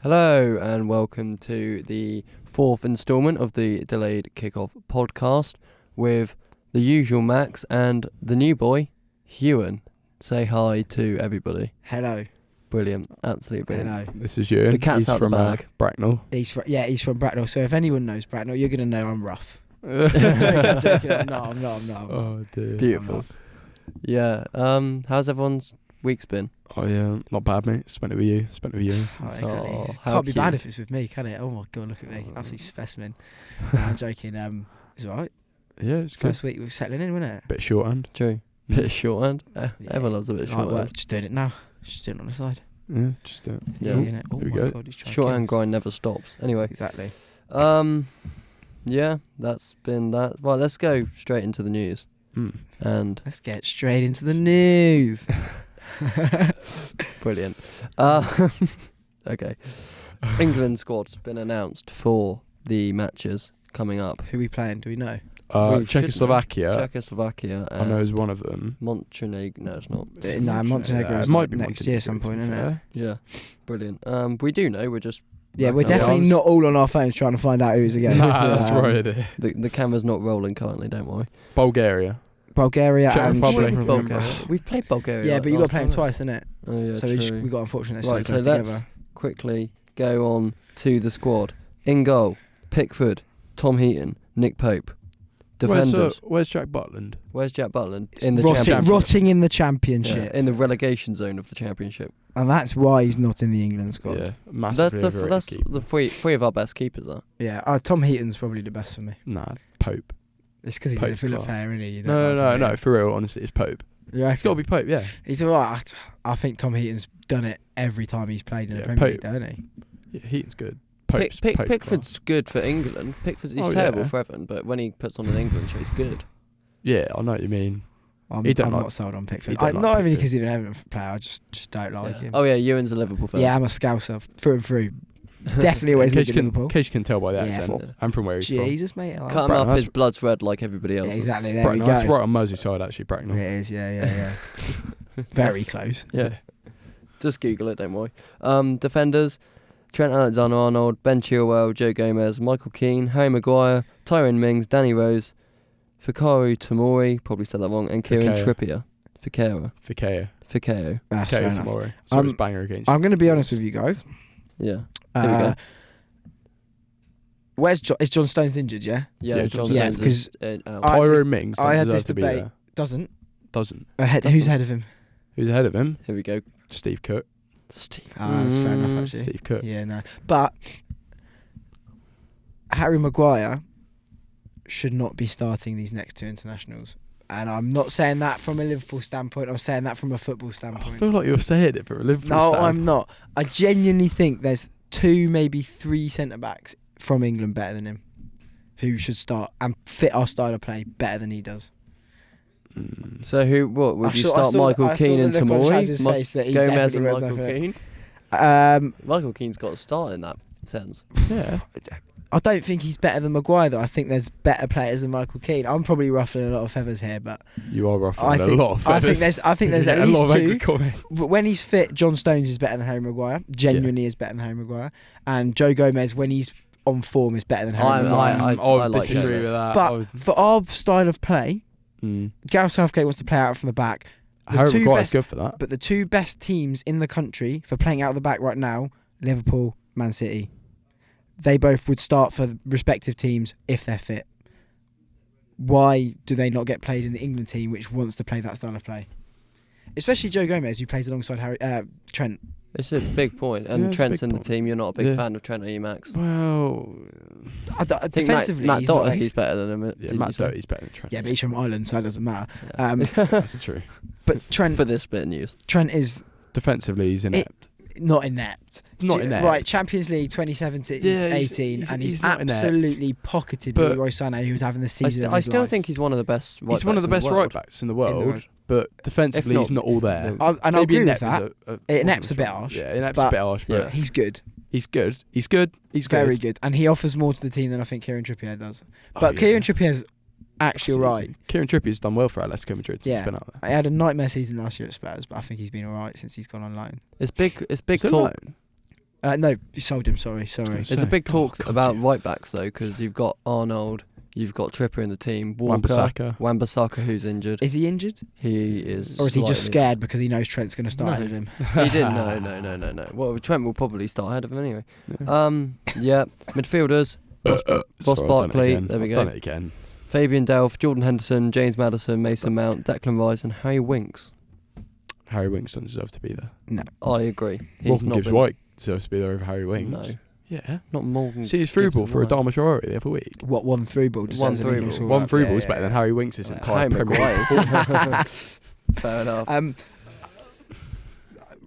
Hello and welcome to the fourth instalment of the Delayed Kickoff podcast with the usual Max and the new boy, Ewan. Say hi to everybody. Hello. Brilliant, absolutely brilliant. Hello. This is Ewan. The cat's He's out from the bag. Bracknell. He's from Bracknell. So if anyone knows Bracknell, you're going to know I'm rough. Oh I'm joking. I'm not. dear. Beautiful. Yeah. How's everyone's week's been? Oh yeah, not bad, mate. Spent it with you. Oh, exactly. Oh, how Can't be bad cute. if it's with me, can it? Oh my god, look at me, absolute specimen. No, I'm joking. It's alright. Yeah, it's good. First week we were settling in, wasn't it? Bit shorthand. True. Bit of shorthand. Everyone loves a bit of Light shorthand. work, just doing it now. Just doing it on the side. Yeah, just Yeah. Innit? Oh There we my go. god, he's trying to Shorthand kill us. grind never stops. Anyway. Exactly. Yeah, that's been that. Well, let's go straight into the news. And Let's get straight into the news. brilliant. Okay. England squad's been announced for the matches coming up. Who are we playing? Do we know? We should Czechoslovakia. Czechoslovakia I know is one of them. Montenegro. No, it's not. No, Montenegro it is might be next year some point, isn't it? Yeah, brilliant. We do know. We're just Yeah, we're Yeah, definitely not all on our phones trying to find out who's again. Nah, that's right. the camera's not rolling currently. Don't worry. Bulgaria. Bulgaria Czech and Republic. Where's Bulgaria? We've played Bulgaria. Yeah, like but you got last to play them time, twice, isn't it? Oh yeah, So true. we got unfortunate. Right, so together. let's quickly go on to the squad. In goal, Pickford, Tom Heaton, Nick Pope. Defenders. Where's Jack Butland? Where's Jack Butland? In the rotting, championship. rotting in the Yeah, championship, in the relegation zone of the championship. and that's why he's not in the England squad. Yeah, That's massively the overrated keeper. the three of our best keepers. Are. Yeah, Tom Heaton's probably the best for me. Nah, Pope. It's because he's a Pope's Villa class. player, isn't he? You don't No, like Tom no, Heaton. for real, honestly, it's Pope. Yeah, It's got to be Pope, yeah. He's alright. I think Tom Heaton's done it every time he's played in the Yeah, Premier League, Pope. don't he? Yeah, Heaton's good. Pope's Pickford's class. good for England. Pickford's he's Oh, terrible yeah. for Everton, but when he puts on an England show, he's good. Yeah, I know what you mean. I'm He don't not like- sold on Pickford. he don't like Not only Pickford. because he's an Everton player, I just don't like him. Oh yeah, Ewan's a Liverpool fan. Yeah, I'm a Scouser through and through. Definitely always in case look you at Liverpool. in case you can tell by the Yeah, accent. for- I'm from where he's from. Jesus, mate. I like Cut him Bracknell, up, that's- his blood's red like everybody Yeah, else's. exactly. There Bracknell, we that's go. right on Merseyside, actually, Bracknell. It is, yeah. Very close. Yeah. Just Google it, don't worry. Defenders, Trent Alexander-Arnold, Ben Chilwell, Joe Gomez, Michael Keane, Harry Maguire, Tyrone Mings, Danny Rose, Fikayo Tomori, probably said that wrong, and Kieran Trippier. Fikayo. Fikeo. That's fair enough. tomorrow. So it's banger against I'm going to be honest with you guys. Yeah. Here we go. Where's John? Is John Stones injured? Yeah. Yeah, John yeah, Stones is out. Tyrone Mings I had doesn't this deserve to be debate. there. Doesn't. Doesn't. Who's ahead of him? Who's ahead of him? Here we go. Steve Cook. Steve. That's fair enough, actually. Steve Cook. Yeah, no. But Harry Maguire should not be starting these next two internationals. And I'm not saying that from a Liverpool standpoint. I'm saying that from a football I standpoint. feel like you're saying it for a Liverpool No, stand. I'm not. I genuinely think there's 2, maybe 3 centre-backs from England better than him who should start and fit our style of play better than he does. So what would you start? Michael Keane and Tomori? Gomez and Michael Keane? Michael Keane's got a start in that sense. Yeah. I don't think he's better than Maguire, though. I think there's better players than Michael Keane. I'm probably ruffling a lot of feathers here, but You are ruffling a lot of feathers. I think there's at a lot of least angry 2. comments. When he's fit, John Stones is better than Harry Maguire. Genuinely is better than Harry Maguire. And Joe Gomez, when he's on form, is better than Harry Maguire. I would like disagree Gomez. with that. But for our style of play, Gareth Southgate wants to play out from the back. Harry Maguire's good for that. But the 2 best teams in the country for playing out of the back right now, Liverpool, Man City. They both would start for the respective teams if they're fit. Why do they not get played in the England team, which wants to play that style of play? Especially Joe Gomez, who plays alongside Trent. It's a big point. And Yeah, it's a Trent's big in the point. team. You're not a big Yeah. fan of Trent, are you, Max? Well, I think Defensively, Matt he's not Doherty's better than him. yeah, didn't Matt you say? Doherty's better than Trent. Yeah, but he's from Ireland, so it doesn't matter. Yeah. That's true. But Trent For this bit of news. is Defensively, he's inept. not inept. Not inept. Right, Champions League 2017, Yeah, 18, and he's not inept. absolutely pocketed But Leroy Sané, who was having the season of I his still life. think he's one of the best right He's one of the backs best in right backs in the world, but defensively, If he's not- not all there. No. And I Maybe agree with inept that. is a- Inept's a bit harsh. Yeah, inept's but a bit harsh, but He's good. he's good. He's good. He's Very good. good. And he offers more to the team than I think Kieran Trippier does. Oh, But yeah. Kieran Trippier's actually That's alright. easy. Kieran Trippier's done well for Atletico Madrid. Yeah. He's been out there. I had a nightmare season last year at Spurs, but I think he's been alright since he's gone on loan. It's big Still talk. alone? No, you sold him. Sorry. There's a big talk about right backs though, because you've got Arnold, you've got Trippier in the team, Walker, Wan-Bissaka who's injured. Is he injured? He is. Or is he just scared because he knows Trent's going to start ahead of him? He didn't. No. Well, Trent will probably start ahead of him anyway. Yeah. Midfielders. Ross Barkley. There we go. Done it again. Fabian Delph, Jordan Henderson, James Maddison, Mason Mount, Declan Rice, and Harry Winks. Harry Winks doesn't deserve to be there. No. I agree. He's Morgan not Gibbs been. White deserves to be there over Harry Winks. No. Yeah. Not Morgan. See his through ball Gibbs for a White. Dharma Traore the other week. What, one through ball? One through ball. One through ball is better than Harry Winks' entire Harry Premier League performance. Fair enough.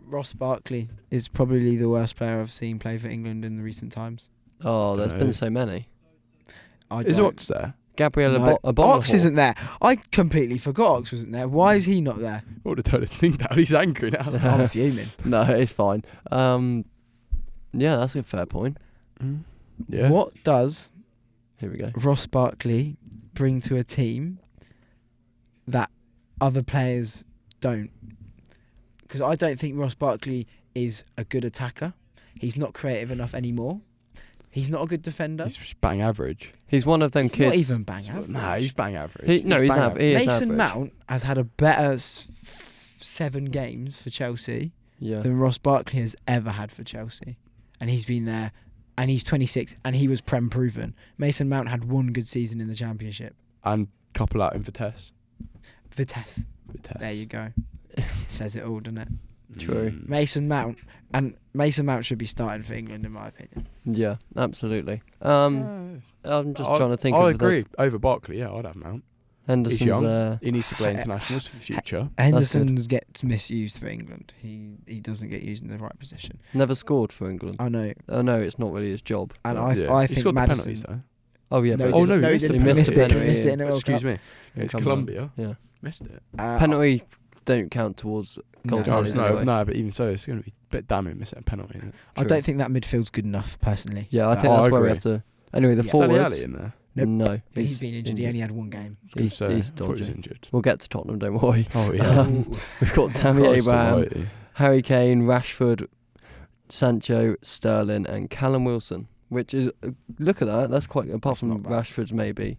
Ross Barkley is probably the worst player I've seen play for England in the recent times. Oh, there's been so many. Is Ox there? Gabriel No, Abonahor. Ox isn't there. I completely forgot Ox wasn't there. Why is he not there? What would have told us to think down? He's angry now. I'm fuming. No, it's fine. Yeah, that's a fair point. Yeah. What does Here we go. Ross Barkley bring to a team that other players don't? Because I don't think Ross Barkley is a good attacker. He's not creative enough anymore. He's not a good defender. He's just bang average. He's one of them He's kids. not even bang average. Nah, he's bang average. He's bang average. He is Mason average. Mount has had a better 7 games for Chelsea Yeah. than Ross Barkley has ever had for Chelsea. And he's been there, and he's 26, and he was Prem proven. Mason Mount had 1 good season in the Championship. And couple out in Vitesse. Vitesse. There you go. Says it all, doesn't it? True. Mason Mount should be starting for England, in my opinion. Yeah, absolutely. I'm just trying to think I of agree. this. Over Barkley, yeah, I'd have Mount. Henderson's He's young. He needs to play internationals for the future. Henderson gets misused for England. He doesn't get used in the right position. never scored for England. I know. Oh no, it's not really his job. And but- I He's think got the Maddison. penalties though. Oh yeah. No, but he didn't. he He missed missed the it. penalty. He missed it in the World Excuse Cup. me. It's Come on. Colombia. Yeah. Missed it. Penalty don't count towards goal No. tallies anyway. No, but even so, it's going to be a bit damning missing a penalty. Isn't it? I True. don't think that midfield's good enough, personally. Yeah, I think I that's where we agree. have to. Anyway, the Yeah. Dele forwards. Alli in there. Nope. No, He's been injured. He only had 1 game. He's I thought he was dodgy. injured. We'll get to Tottenham, don't worry. Oh yeah. We've got Tammy Christ Abraham, almighty. Harry Kane, Rashford, Sancho, Sterling, and Callum Wilson. Which is look at that. That's quite apart That's from not bad. Rashford's maybe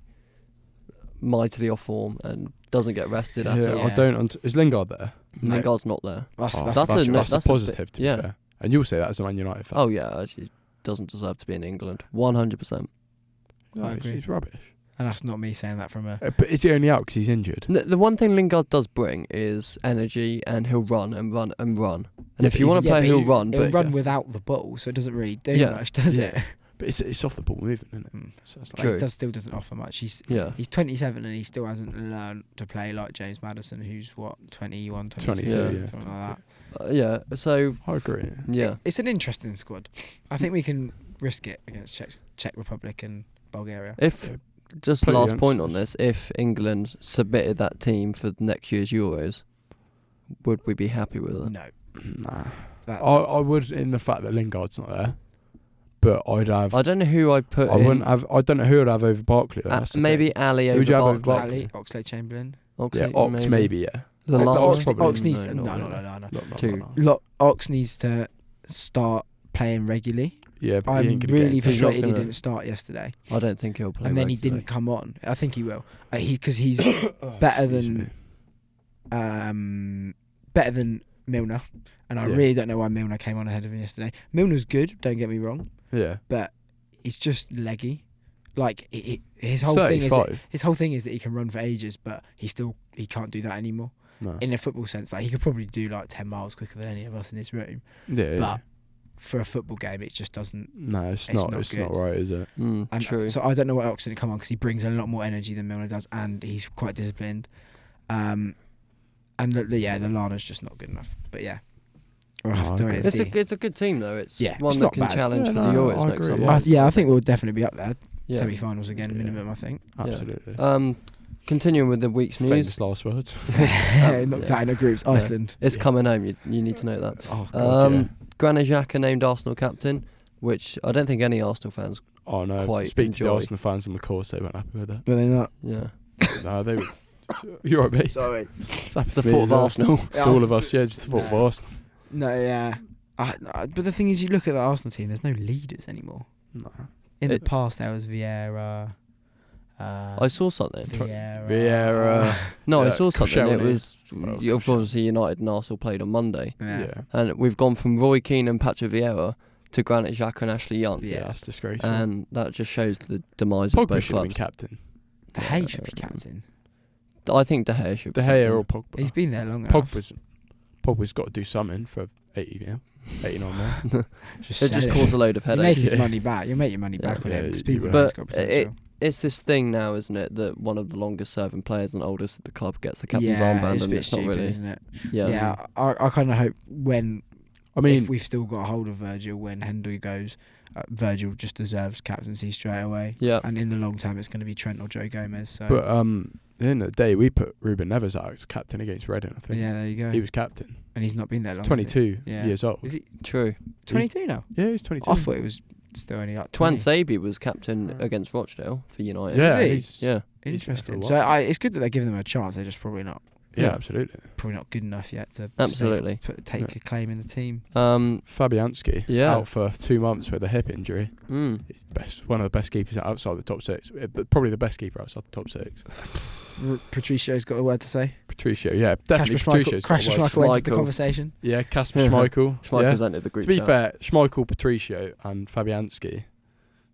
mightily off form and doesn't get rested at Yeah, all. I don't. Is Lingard there? No. Lingard's not there. That's Oh, that's a that's a positive. To be yeah. fair. And you'll say that as a Man United fan. Oh yeah, actually doesn't deserve to be in England. 100%. no, I agree. he's rubbish. And that's not me saying that from a... But is he only out because he's injured? The one thing Lingard does bring is energy, and he'll run and run and run. And Yeah, if but you want to Yeah, play, but he'll run. He'll But run without the ball, so it doesn't really do Yeah. much, does Yeah. it? But it's off the ball movement, isn't it? Mm. So it's True. He still doesn't offer much. He's yeah, 27 and he still hasn't learned to play like James Maddison, who's what, 21, 22, 22, yeah. something like that. yeah. So I agree. yeah, It's an interesting squad. I think we can risk it against Czech Republic and Bulgaria. if Yeah. just Pretty last point youngsters. on this, if England submitted that team for next year's Euros, would we be happy with it? No, Nah. that's I would in the fact that Lingard's not there, but I'd have. I don't know who I'd put I in. wouldn't have. I don't know who I'd have over Barkley. Though, that's the Maybe thing. Ali Who over would you have over Barkley. Ali, Oxlade-Chamberlain. Yeah, Ox maybe. Yeah. The But Lallana Ox probably- needs to, not no, really. no. Two. Ox needs to start playing regularly. Yeah, but he I'm ain't gonna really get He's not frustrated he gonna- didn't start yesterday, I don't think he'll play. and then he regularly. didn't come on. I think he will. Because he's better than Milner, and I Yeah. really don't know why Milner came on ahead of him yesterday. Milner's good, don't get me wrong, Yeah. but he's just leggy. Like his whole thing is that, 35. his whole thing is that he can run for ages, but he can't do that anymore. No. In a football sense, like he could probably do like 10 miles quicker than any of us in this room, Yeah. but for a football game, it just doesn't. No, it's it's not. not It's good. not right, is it? Mm, And true. so I don't know what else didn't come on because he brings a lot more energy than Milner does, and he's quite disciplined. And the Lana's just not good enough. But yeah, we'll have to I wait and agree. see. It's a good team though. It's Yeah, one it's that not can bad. challenge Yeah, for the no, Euros I next agree, summer. yeah. I think we'll definitely be up there. Yeah. Semi-finals again, Yeah. minimum, I think. Absolutely. Continuing with the week's news, Famous last words. Knocked out in the groups, Yeah. Iceland. it's coming home. You need to know that. Oh God, Granit Xhaka named Arsenal captain, which I don't think any Arsenal fans. Oh no! quite Speak to the enjoy. Arsenal fans on the course. They weren't happy with it. But they're not. Yeah, No, they were. You're right, mate. Sorry. It's happened the to me thought as of well. Arsenal. It's all of us. Yeah, just the thought of Arsenal. No, yeah. But the thing is, you look at the Arsenal team. There's no leaders anymore. No. In the past, there was Vieira. I saw something. Vieira. No, Yeah, I saw something. It Koscielny. was Well, obviously United and Arsenal played on Monday, Yeah. and we've gone from Roy Keane and Patrick Vieira to Granit Xhaka and Ashley Young, Yeah, Yeah. that's disgraceful. and that just shows the demise of Pogba both should have been clubs. captain. De Gea should be captain. I think De Gea should. De be Gea captain. or Pogba. He's been there long enough. Pogba's got to do something for 89 mil. It sell just him. caused a load of You make headaches. his Yeah. money back. You make your money back Yeah. with him Yeah, because you people will. know he's But got potential. It's this thing now, isn't it, that one of the longest serving players and oldest at the club gets the captain's yeah, armband, it's a and bit it's not stupid, really. isn't it? Yeah. Yeah, I kind of hope I mean, if we've still got a hold of Virgil when Henry goes, Virgil just deserves captaincy straight away. Yeah. And in the long term, it's going to be Trent or Joe Gomez. So but at the end of the day, we put Ruben Neves out as captain against Reading, I think. yeah, there you go. He was captain. And he's not been there long. He's 22 Yeah. years old. Is he True. 22 now? Yeah, he's 22. I thought it was still only like Twan 20. Sabi was captain Right. against Rochdale for United. Yeah, Is he? he's- Yeah. he's been there for a Interesting. while. So it's good that they're giving them a chance. They're just probably not Yeah, Yeah. absolutely. good enough yet to Absolutely. take Yeah. a claim in the team. Fabianski Yeah. out for 2 months with a hip injury. He's one of the best keepers outside the top six. Probably the best keeper outside the top six. Patricio's got a word to say. Patricio, yeah, definitely Patricio's got Kasper a word. Schmeichel entered the Schmeichel. conversation. Yeah, Kasper Schmeichel. Schmeichel's Yeah. entered the group To be chat. fair, Schmeichel, Patricio, and Fabianski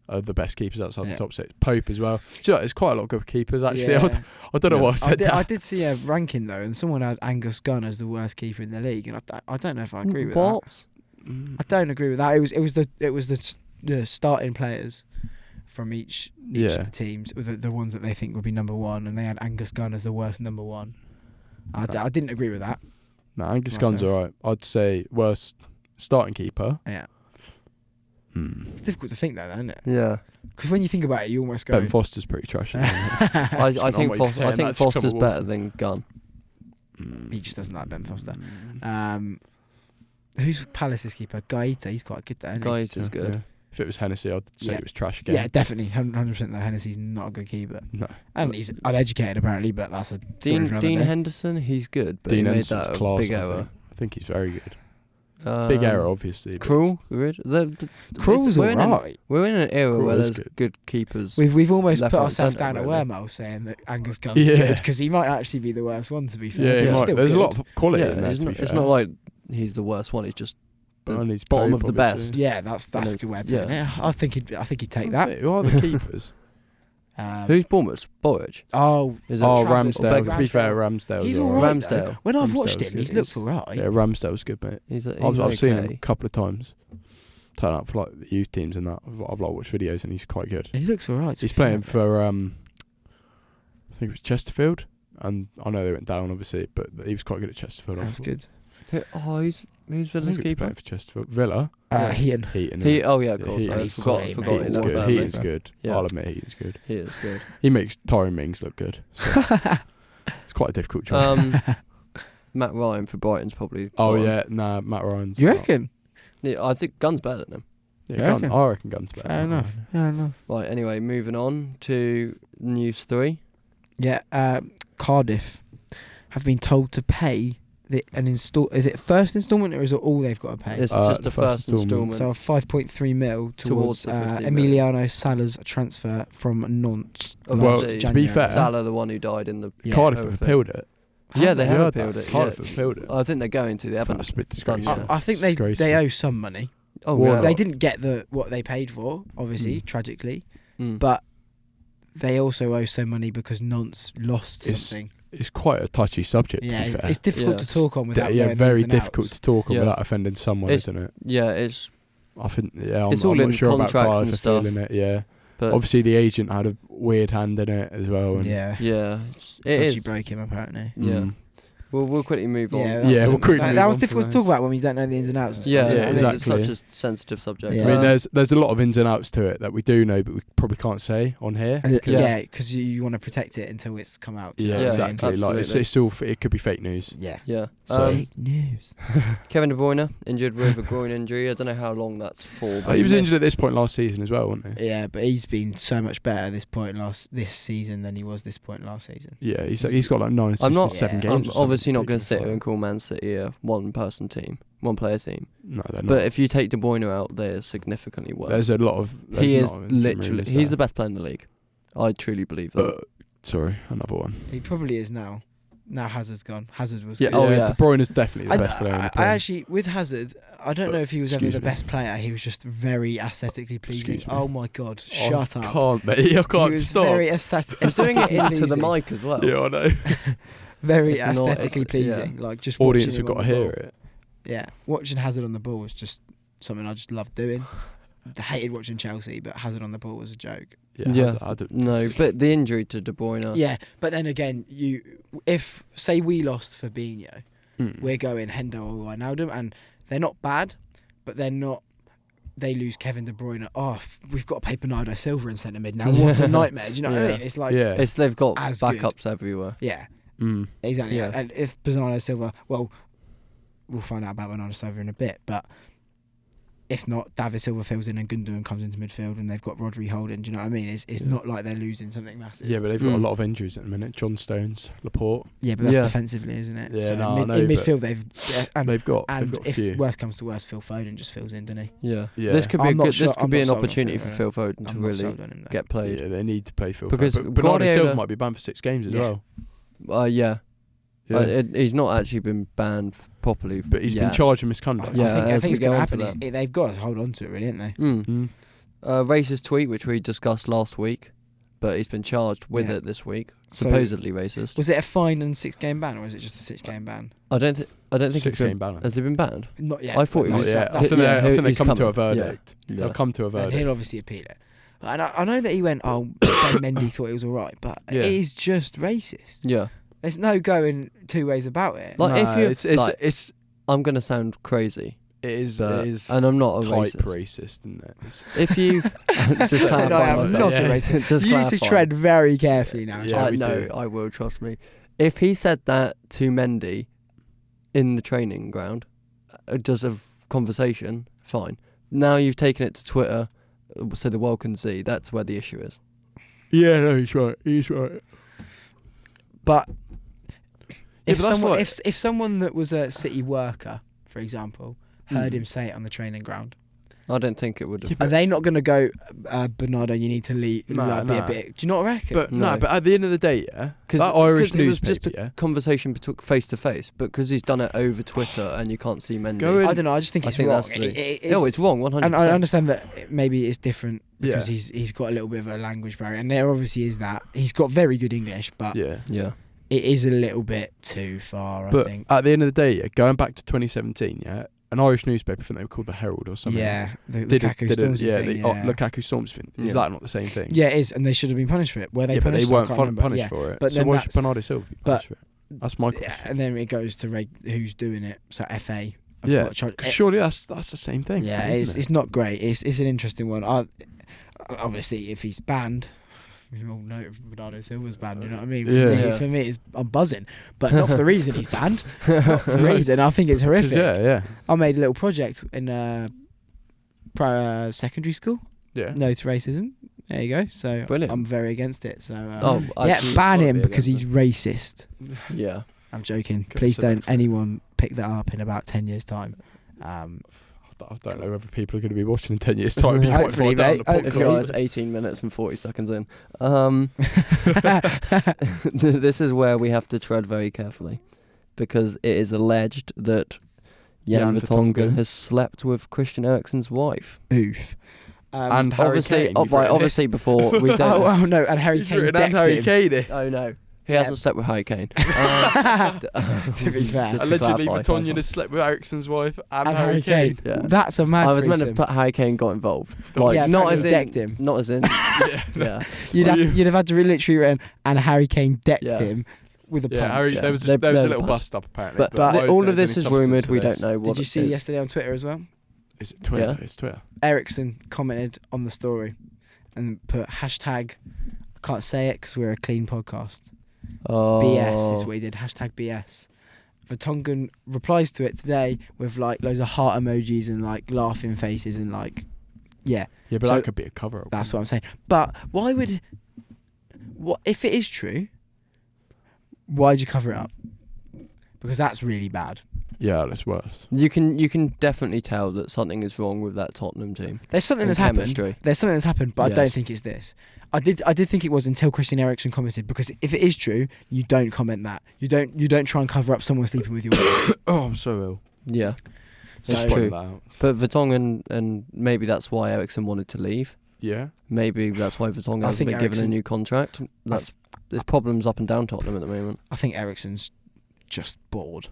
are the best keepers outside Yeah. the top six. Pope as well. Do you know, there's quite a lot of good keepers actually. Yeah. I don't know Yeah. why I said that. I did see a ranking though, and someone had Angus Gunn as the worst keeper in the league, and I don't know if I agree with that. What? I don't agree with that. It was the starting players from each Yeah. of the teams, the ones that they think would be number one, and they had Angus Gunn as the worst number one. I didn't agree with that. No, Angus Gunn's myself. alright. I'd say worst starting keeper. Yeah, Hmm. it's difficult to think that, isn't it? Yeah. Because when you think about it, you almost go. Ben Foster's pretty trash. Isn't he? I think what you're saying, that's Foster's trouble better with- than Gunn. He just doesn't like Ben Foster. Who's Palace's keeper? Gaeta. He's quite good there. Isn't he? Gaeta was good. Yeah. If it was Hennessy, I'd say Yeah. it was trash again. Yeah, definitely, 100%. That Hennessy's not a good keeper, No. and he's uneducated apparently. But that's a story for another Dean day. Henderson, he's good, but Dean he made Henderson's that a class. big I error. think. I think he's very good. Big error, obviously. but Cruel, good. Krul's we're in alright. We're in an era Krul where is there's good. good keepers. We've almost left, put right, ourselves centre, down a really. wormhole saying that Angus Gunn's Yeah. good because he might actually be the worst one. To be fair, Yeah, but he he's might. still There's good. a lot of quality Yeah, in there. it's to be not, it's fair. not like he's the worst one. He's just the And he's bottom Pope, of the obviously. best. Yeah, that's a good way of putting it. I think he'd take that. Who are the keepers? Who's Bournemouth's? Borich? Oh, Is it Oh, Travis- Ramsdale. Beck- To be fair, Ramsdale's he's alright. all right. Ramsdale. though. When I've watched Ramsdale's him, he's good. looked all right. Yeah, Ramsdale's good, mate. He's I've seen him okay. a couple of times. Turn up for like the youth teams and that. I've like watched videos and he's quite good. He looks all right. to He's be fair. playing for I think it was Chesterfield, and I know they went down obviously, but he was quite good at Chesterfield. I That's thought. good. Who's I Villa's think he was keeper? playing for Chesterfield. Villa. Yeah. Heaton. Heaton. He. Oh yeah, of Yeah, course. he- I he's forgot. quality, Forgot mate. he Heaton's left good. Burnley. Heaton's good. Yeah. I'll admit Heaton's good. He is good. He makes Tyrone Mings look good. So it's quite a difficult job. Matt Ryan for Brighton's probably. Oh bottom. yeah, nah, Matt Ryan's. You reckon? Yeah, I think Gunn's better than him. Yeah, You Gunn, reckon? I reckon Gunn's better. Fair enough. Fair enough. Right. Anyway, moving on to News 3. Yeah, Cardiff have been told to pay Is it first instalment or is it all they've got to pay? It's just the the first first instalment. So 5.3 mil towards the 15 mil. Emiliano Sala's transfer from Nantes. Of Well, last to be January. fair, Salah, the one who died in the Yeah. Cardiff have horrific- appealed it. Yeah, they You have heard appealed that? it. Cardiff Yeah. have appealed it. I think they're going to. They haven't That's a bit done disgraceful. yet. I think Disgraceful. they owe some money. Oh, Well, yeah. They didn't get what they paid for, obviously, tragically, Mm. but they also owe some money because Nantes lost It's something. It's quite a touchy subject. Yeah, to be fair. it's difficult Yeah. to talk on without yeah, knowing the very ins and difficult outs. to talk on Yeah. without offending someone, It's- isn't it? Yeah, it's I think. Yeah, It's I'm all not in sure about contracts Cardiff and stuff. feeling it. Yeah, but obviously the agent had a weird hand in it as well. And Yeah, yeah, it dodgy is. broke him apparently. Yeah. Mm. We'll quickly move on. Yeah, Yeah, we'll quickly that move was on difficult from to talk those. about when we don't know the ins and outs. And Yeah, stuff, Yeah, isn't it? it's exactly. such a sensitive subject. Yeah. I mean, there's a lot of ins and outs to it that we do know, but we probably can't say on here. And because- yeah, because you want to protect it until it's come out. do you Yeah, know what I mean? exactly. Like Absolutely. it's all. It could be fake news. Yeah. Yeah. So- Fake news. Kevin De Bruyne injured with a groin injury. I don't know how long that's for. But He was injured at missed- this point last season as well, wasn't he? Yeah, but he's been so much better this season than he was this point last season. Yeah, he's got like 9 assists I'm not- in 7 yeah, games. I'm or something obviously not going to sit ridiculous here and like call Man City a one-person team, one-player team. No, they're not. But if you take De Bruyne out, they're significantly worse. There's a lot of. He is not literally. really, is He's there? the best player in the league. I truly believe that. Sorry, another one. He probably is now. Now Hazard's gone. Hazard was. Yeah, good. oh, yeah. De Bruyne is definitely the best player in the I Prem. actually, with Hazard, I don't know if he was ever Excuse the me. best player. He was just very aesthetically pleasing. Excuse me. Oh my god! Shut I up. can't, mate. I can't He was stop. very He's doing it into the pleasing. mic as well. Yeah, I know. Very It's not- aesthetically it's- pleasing. Like just Audience watching have him got on to the hear ball. it. Yeah, watching Hazard on the ball was just something I just loved doing. I hated watching Chelsea, but Hazard on the ball was a joke. Yeah. I don't- No, but the injury to De Bruyne. Yeah, but then again, if say we lost Fabinho, Mm. we're going Hendo or Wijnaldum, and they're not bad, but they're not. They lose Kevin De Bruyne. Oh, we've got to pay Bernardo Silva in centre mid now. What a nightmare! Do you know what I Yeah. mean? It's like, yeah. They've got As good. backups everywhere. yeah, Mm. exactly. Yeah. And if Bernardo Silva, well, we'll find out about Bernardo Silva in a bit, but if not, David Silva fills in and Gundogan comes into midfield, and they've got Rodri holding. Do you know what I mean? It's Yeah. not like they're losing something massive. Yeah, but they've got a Mm. lot of injuries at the minute. John Stones, Laporte. Yeah, but that's Yeah. defensively, isn't it? Yeah, so no, I in know, in but midfield, they've They've got a if few. worst comes to worst, Phil Foden just fills in, doesn't he? Yeah. Yeah. This could be I'm a not good. sure- This could I'm be not an sold on opportunity Phil for Foden. Phil Foden to I'm not really sold on him, though. get played. Yeah, they need to play Phil Because Foden. But Bernardo Guardiola- Silva might be banned for 6 games as Yeah. well. Yeah. Yeah. He's not actually been banned properly. But he's been yet. charged with I misconduct. Yeah, think as we it's go going to on to happen. that. They've got to hold on to it, really, haven't they? Mm. Mm. Racist tweet, which we discussed last week, but he's been charged with Yeah. it this week. So- Supposedly racist. Was it a fine and 6-game ban, or is it just a 6-game ban? I don't think. I don't think 6 it's been. game ban. Has he been banned? Not yet. I thought he but was- Yeah, that's- I think yeah, they he's come to a coming. Yeah. verdict. Yeah. They'll come to a and verdict. he'll obviously appeal it. And I know that he went, oh, Ben Mendy thought it was all right, but Yeah. it is just racist. Yeah. There's no going two ways about it. Like, No, if you- it's, like- I'm gonna sound crazy, it is, but, it is and I'm not a type racist. racist, isn't it? It's- If you just No, clarify I'm myself. not Yeah. a racist. Just You need to clarify. tread very carefully now. Yeah, I we know, do. I will, trust me. If he said that to Mendy in the training ground, just a conversation, fine. Now you've taken it to Twitter, so the world can see. That's where the issue is. Yeah, no, he's right. He's right. But if but that's someone, like- if someone that was a city worker, for example, heard Mm. him say it on the training ground, I don't think it would have. are they not going to go, Bernardo? You need to leave. No, like, be a no. bit. Do you not reckon? But No. no, but at the end of the day, yeah, 'Cause- that Irish 'cause it was just newspaper, a yeah, conversation took face to face, but because he's done it over Twitter and you can't see Mendy. Go in- I don't know. I just think I it's think wrong. that's the- It's- No, it's wrong, 100%. And I understand that maybe it's different because Yeah. he's got a little bit of a language barrier, and there obviously is that. He's got very good English, but yeah. Yeah. it is a little bit too far. I But think. at the end of the day, yeah, going back to 2017, yeah, an Irish newspaper, I think they were called the Herald or something. Yeah, the Did Lukaku did Stormzy yeah, thing. the Yeah. Lukaku Storms thing. Is Yeah. that not the same thing? Yeah, it is, and they should have been punished for it. Were they Yeah, but punished? they I weren't can't remember. punished Yeah. for it. But So then why should that's- Bernardo Silva be but- punished for it? That's my question. Yeah, and then it goes to who's doing it. So FA. I've Yeah, got charge- 'cause surely that's the same thing. Yeah, isn't it's not great. It's an interesting one. Obviously, if he's banned, we all know Bernardo Silva's banned. You know what I mean? Yeah. For me, I'm buzzing, but not for the reason he's banned. Not for the reason. I think it's 'Cause horrific. yeah, I made a little project in secondary school. yeah. No to racism. There you go. So Brilliant. I'm very against it. So I yeah, actually ban gotta him be because against he's racist. Yeah. I'm joking. Good Please select. don't anyone pick that up in about 10 years' time. I don't know whether people are going to be watching in 10 years' time. You might Hopefully, find down mate. the If Hopefully. you podcast. are 18 minutes and 40 seconds in. This is where we have to tread very carefully because it is alleged that Jan Jan Vertonghen Vertonghen. has slept with Christian Eriksen's wife. Oof. And Harry Obviously, Kane, you've written obviously before we don't. Oh no! And Harry He's Kane written and decked Harry him. Kane here. Oh no, he Yeah. hasn't slept with Harry Kane. To be fair. Just to Allegedly, clarify. Vertonghen has slept with Eriksen's wife and, And Harry Kane. Yeah. That's a mad. I was meant to threesome. put Harry Kane got involved, like Yeah, not apparently as he in, decked him. not as in, Yeah. yeah. You'd have had to literally written and Harry Kane decked Yeah. him with a Yeah, punch. Harry, Yeah. there was They- a there's a little punch. bust up apparently. But I- all there's of this any is substance rumoured. to We this. don't know what. Did you it see is. yesterday on Twitter as well? Is it Twitter? Yeah. It's Twitter. Ericsson commented on the story and put hashtag. I can't say it because we're a clean podcast. Oh. BS is what he did. Hashtag BS. Vertonghen replies to it today with like loads of heart emojis and like laughing faces and like, yeah, Yeah, but So- that could be a cover up. that's what I'm saying. But why would, what if it is true? Why'd you cover it up? Because that's really bad. Yeah, that's worse. You can definitely tell that something is wrong with that Tottenham team. There's something In that's chemistry. happened. There's something that's happened, but I don't Yes. think it's this. I did think it was until Christian Eriksen commented, because if it is true, you don't comment that. You don't try and cover up someone sleeping with your wife. Oh, I'm so ill. Yeah, So- it's Just true. pointing that out. But Vertonghen, and maybe that's why Eriksen wanted to leave. Yeah. Maybe that's why Vertonghen I hasn't think been given a Eriksen- new contract. There's problems up and down Tottenham at the moment. I think Eriksen's just bored,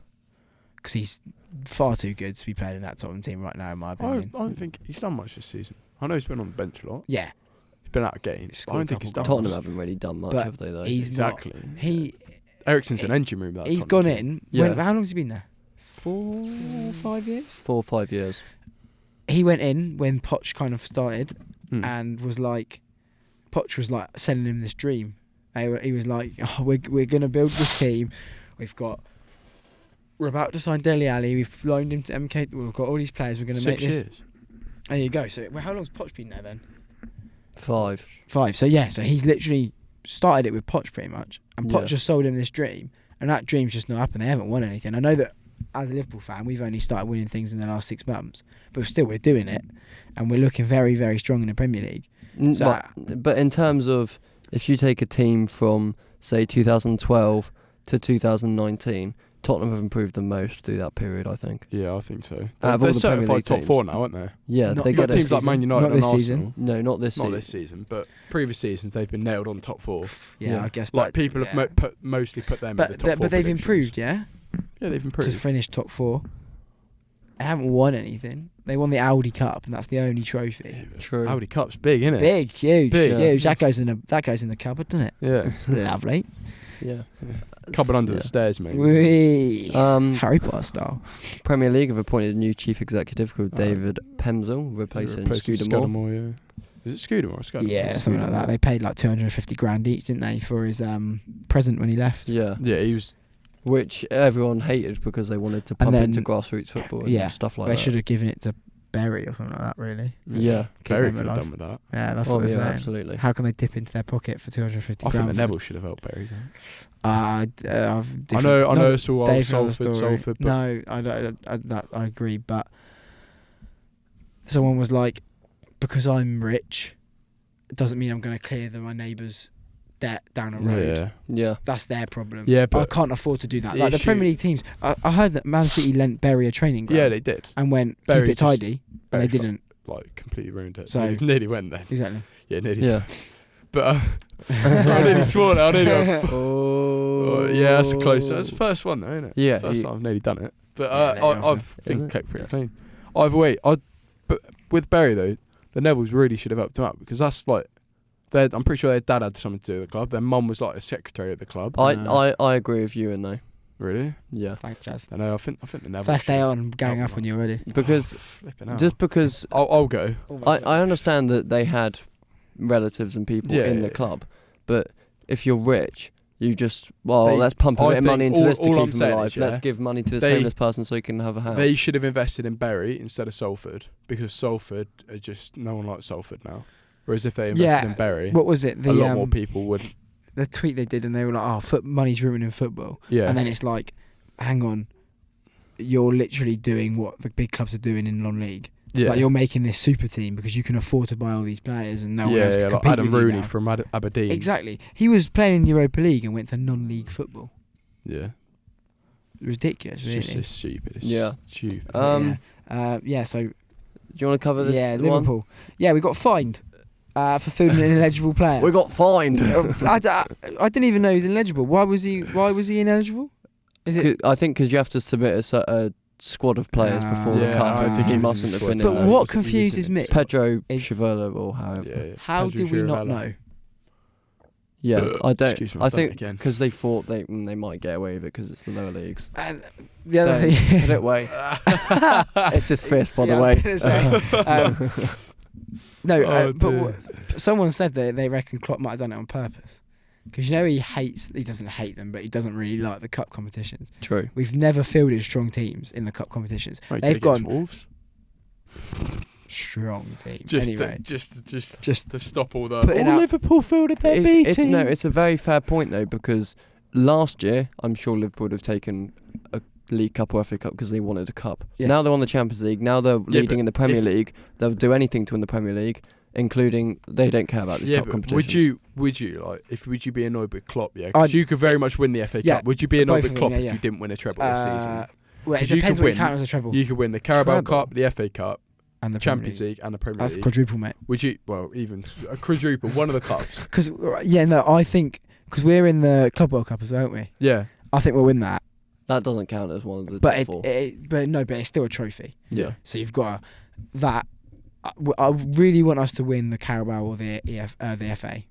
because he's far too good to be playing in that Tottenham team right now, in my I opinion. don't think he's done much this season. I know he's been on the bench a lot. Yeah, He's been out of games. Scored I a don't think he's couple done goals. Tottenham haven't really done much, But have they? Though he's exactly. not. He Eriksen's an engine room. That he's Tottenham gone team. in. Yeah. How long has he been there? 4 or 5 years. 4 or 5 years. He went in when Poch kind of started, Mm. and was like, Poch was like selling him this dream. He was like, oh, we're gonna build this team. We're about to sign Dele Alli. We've loaned him to MK. We've got all these players. We're gonna 6 make this. years. There you go. So how long's Poch been there then? 5. 5. So yeah. So he's literally started it with Poch pretty much, and Poch Yeah. just sold him this dream, and that dream's just not happened. They haven't won anything. I know that as a Liverpool fan, we've only started winning things in the last 6 months, but still we're doing it, and we're looking very, very strong in the Premier League. So But in terms of, if you take a team from, say, 2012 to 2019, Tottenham have improved the most through that period, I think. Yeah, I think so. Out of They're all the Premier certified League top teams. 4 now, aren't they? Yeah, Not- they not get Not teams it. like Man United Not and this Arsenal. season. No, not this Not season. this season, but previous seasons they've been nailed on top 4. yeah, Yeah. I guess. Like but, people yeah. have mostly put them in the But top 4. but they've predictions. improved, yeah, Yeah, they've to improved. finish top 4. They haven't won anything. They won the Audi Cup, and that's the only trophy. True. Audi Cup's big, isn't it? Big, huge, Big. huge. That goes in the cupboard, doesn't it? Yeah. Lovely. Yeah. Cupboard under Yeah. the stairs, mate. Whee. Um, Harry Potter style. Premier League have appointed a new chief executive called Oh. David Pemsel, replacing Scudamore. Scudamore, yeah. Is it Scudamore or Scudamore? Yeah, something like that. They paid like 250 grand each, didn't they, for his present when he left? Yeah, Yeah, he was. which everyone hated because they wanted to And pump then- into grassroots football and yeah, stuff like They that. should have given it to Berry or something like that, really. Yeah. Keep Very them could have alive. done with that. Yeah, that's Oh, what they're yeah, saying. absolutely. How can they dip into their pocket for 250 I think grand? the Neville should have helped Berry. I I know it's all old Salford, but no, I agree. But someone was like, because I'm rich, it doesn't mean I'm going to clear my neighbour's debt down a road. Yeah. Yeah. That's their problem. Yeah, I but can't afford to do that. the Like the issue- Premier League teams, I heard that Man City lent Berry a training ground. yeah, they did. and went Berry keep it just- tidy, and they Berry didn't. Like completely ruined it. So- nearly went then. Exactly. Yeah, nearly. Yeah. But I nearly swore now. I nearly. Oh. Yeah, that's close. That's the first one though, isn't it? Yeah, First you- time I've nearly done it. But Yeah, nearly off I've Is been it? kept pretty Yeah. clean. Either way, but with Berry though, the Nevilles really should have helped him out because that's like, I'm pretty sure their dad had something to do with the club. Their mum was like a secretary at the club. I agree with you, and though. Really? Yeah. Thanks, Jazz. I know. I think the Nevilles. First day should- on, I'm going up on you already. Because Flipping out. just because I'll go. I understand that they had relatives and people Yeah, in yeah, the yeah. club, but if you're rich, you just They- let's pump a I bit of money think into this to all keep I'm him saying alive. is, Let's yeah, give money to this they- homeless person so he can have a house. They should have invested in Berry instead of Salford because Salford are just no one likes Salford now. Whereas if they invested in Berry, What was it? a lot more people would. The tweet they did, and they were like, "Oh, money's ruining football." Yeah. And then it's like, hang on, you're literally doing what the big clubs are doing in non-league. yeah. Like you're making this super team because you can afford to buy all these players, and no one yeah, else can like compete Adam with you Rooney now. from Aberdeen. Exactly. He was playing in Europa League and went to non-league football. Yeah. Ridiculous, It's really. just it's stupid. It's Yeah. stupid. Yeah. So Do you want to cover this yeah, one? Liverpool. Yeah, we got fined for filming an ineligible player. We got fined. I didn't even know he was ineligible. Why was he ineligible? Is it? I think because you have to submit a squad of players before the Yeah, cup. I think he he was in mustn't the have squad. been in But there. what was- he was confuses in me? it. Pedro is- Chivolo or however. Yeah, yeah. How Pedro do we not Chirivella. know? Yeah, I don't. Excuse me, I I've done it think again. because they thought they might get away with it because it's the lower leagues. And the other Don't. thing. Put it away. It's his fist, by Yeah, the I way. was gonna say, no, Oh, but dear. someone said that they reckon Klopp might have done it on purpose. Because he doesn't hate them, but he doesn't really like the cup competitions. True. We've never fielded strong teams in the cup competitions. Right, They've did it against gone Wolves. strong team. Just anyway, just to stop all the. Putting out- Liverpool fielded their No, it's a very fair point though because last year I'm sure Liverpool would have taken a League Cup or FA Cup because they wanted a cup. Yeah. Now they're on the Champions League. Now they're leading but in the Premier if- League. They'll do anything to win the Premier League, including they don't care about these Yeah, cup but competitions. would you would you be annoyed with Klopp? Yeah, I'd- because you could very much win the FA Yeah, Cup. Would you be annoyed both with of Klopp them, yeah, if you didn't win a treble this season? Well, it 'Cause you depends could what you win- count as a treble. You could win the Carabao Treble. Cup, the FA Cup, And the Premier Champions League, and the Premier That's League. quadruple, mate. Would you? Well, even a quadruple, one of the cups. Because I think because we're in the Club World Cup as well, aren't we? Yeah, I think we'll win that. That doesn't count as one of the But top it, four. but it's still a trophy. yeah. So you've got that. I really want us to win the Carabao or the FA.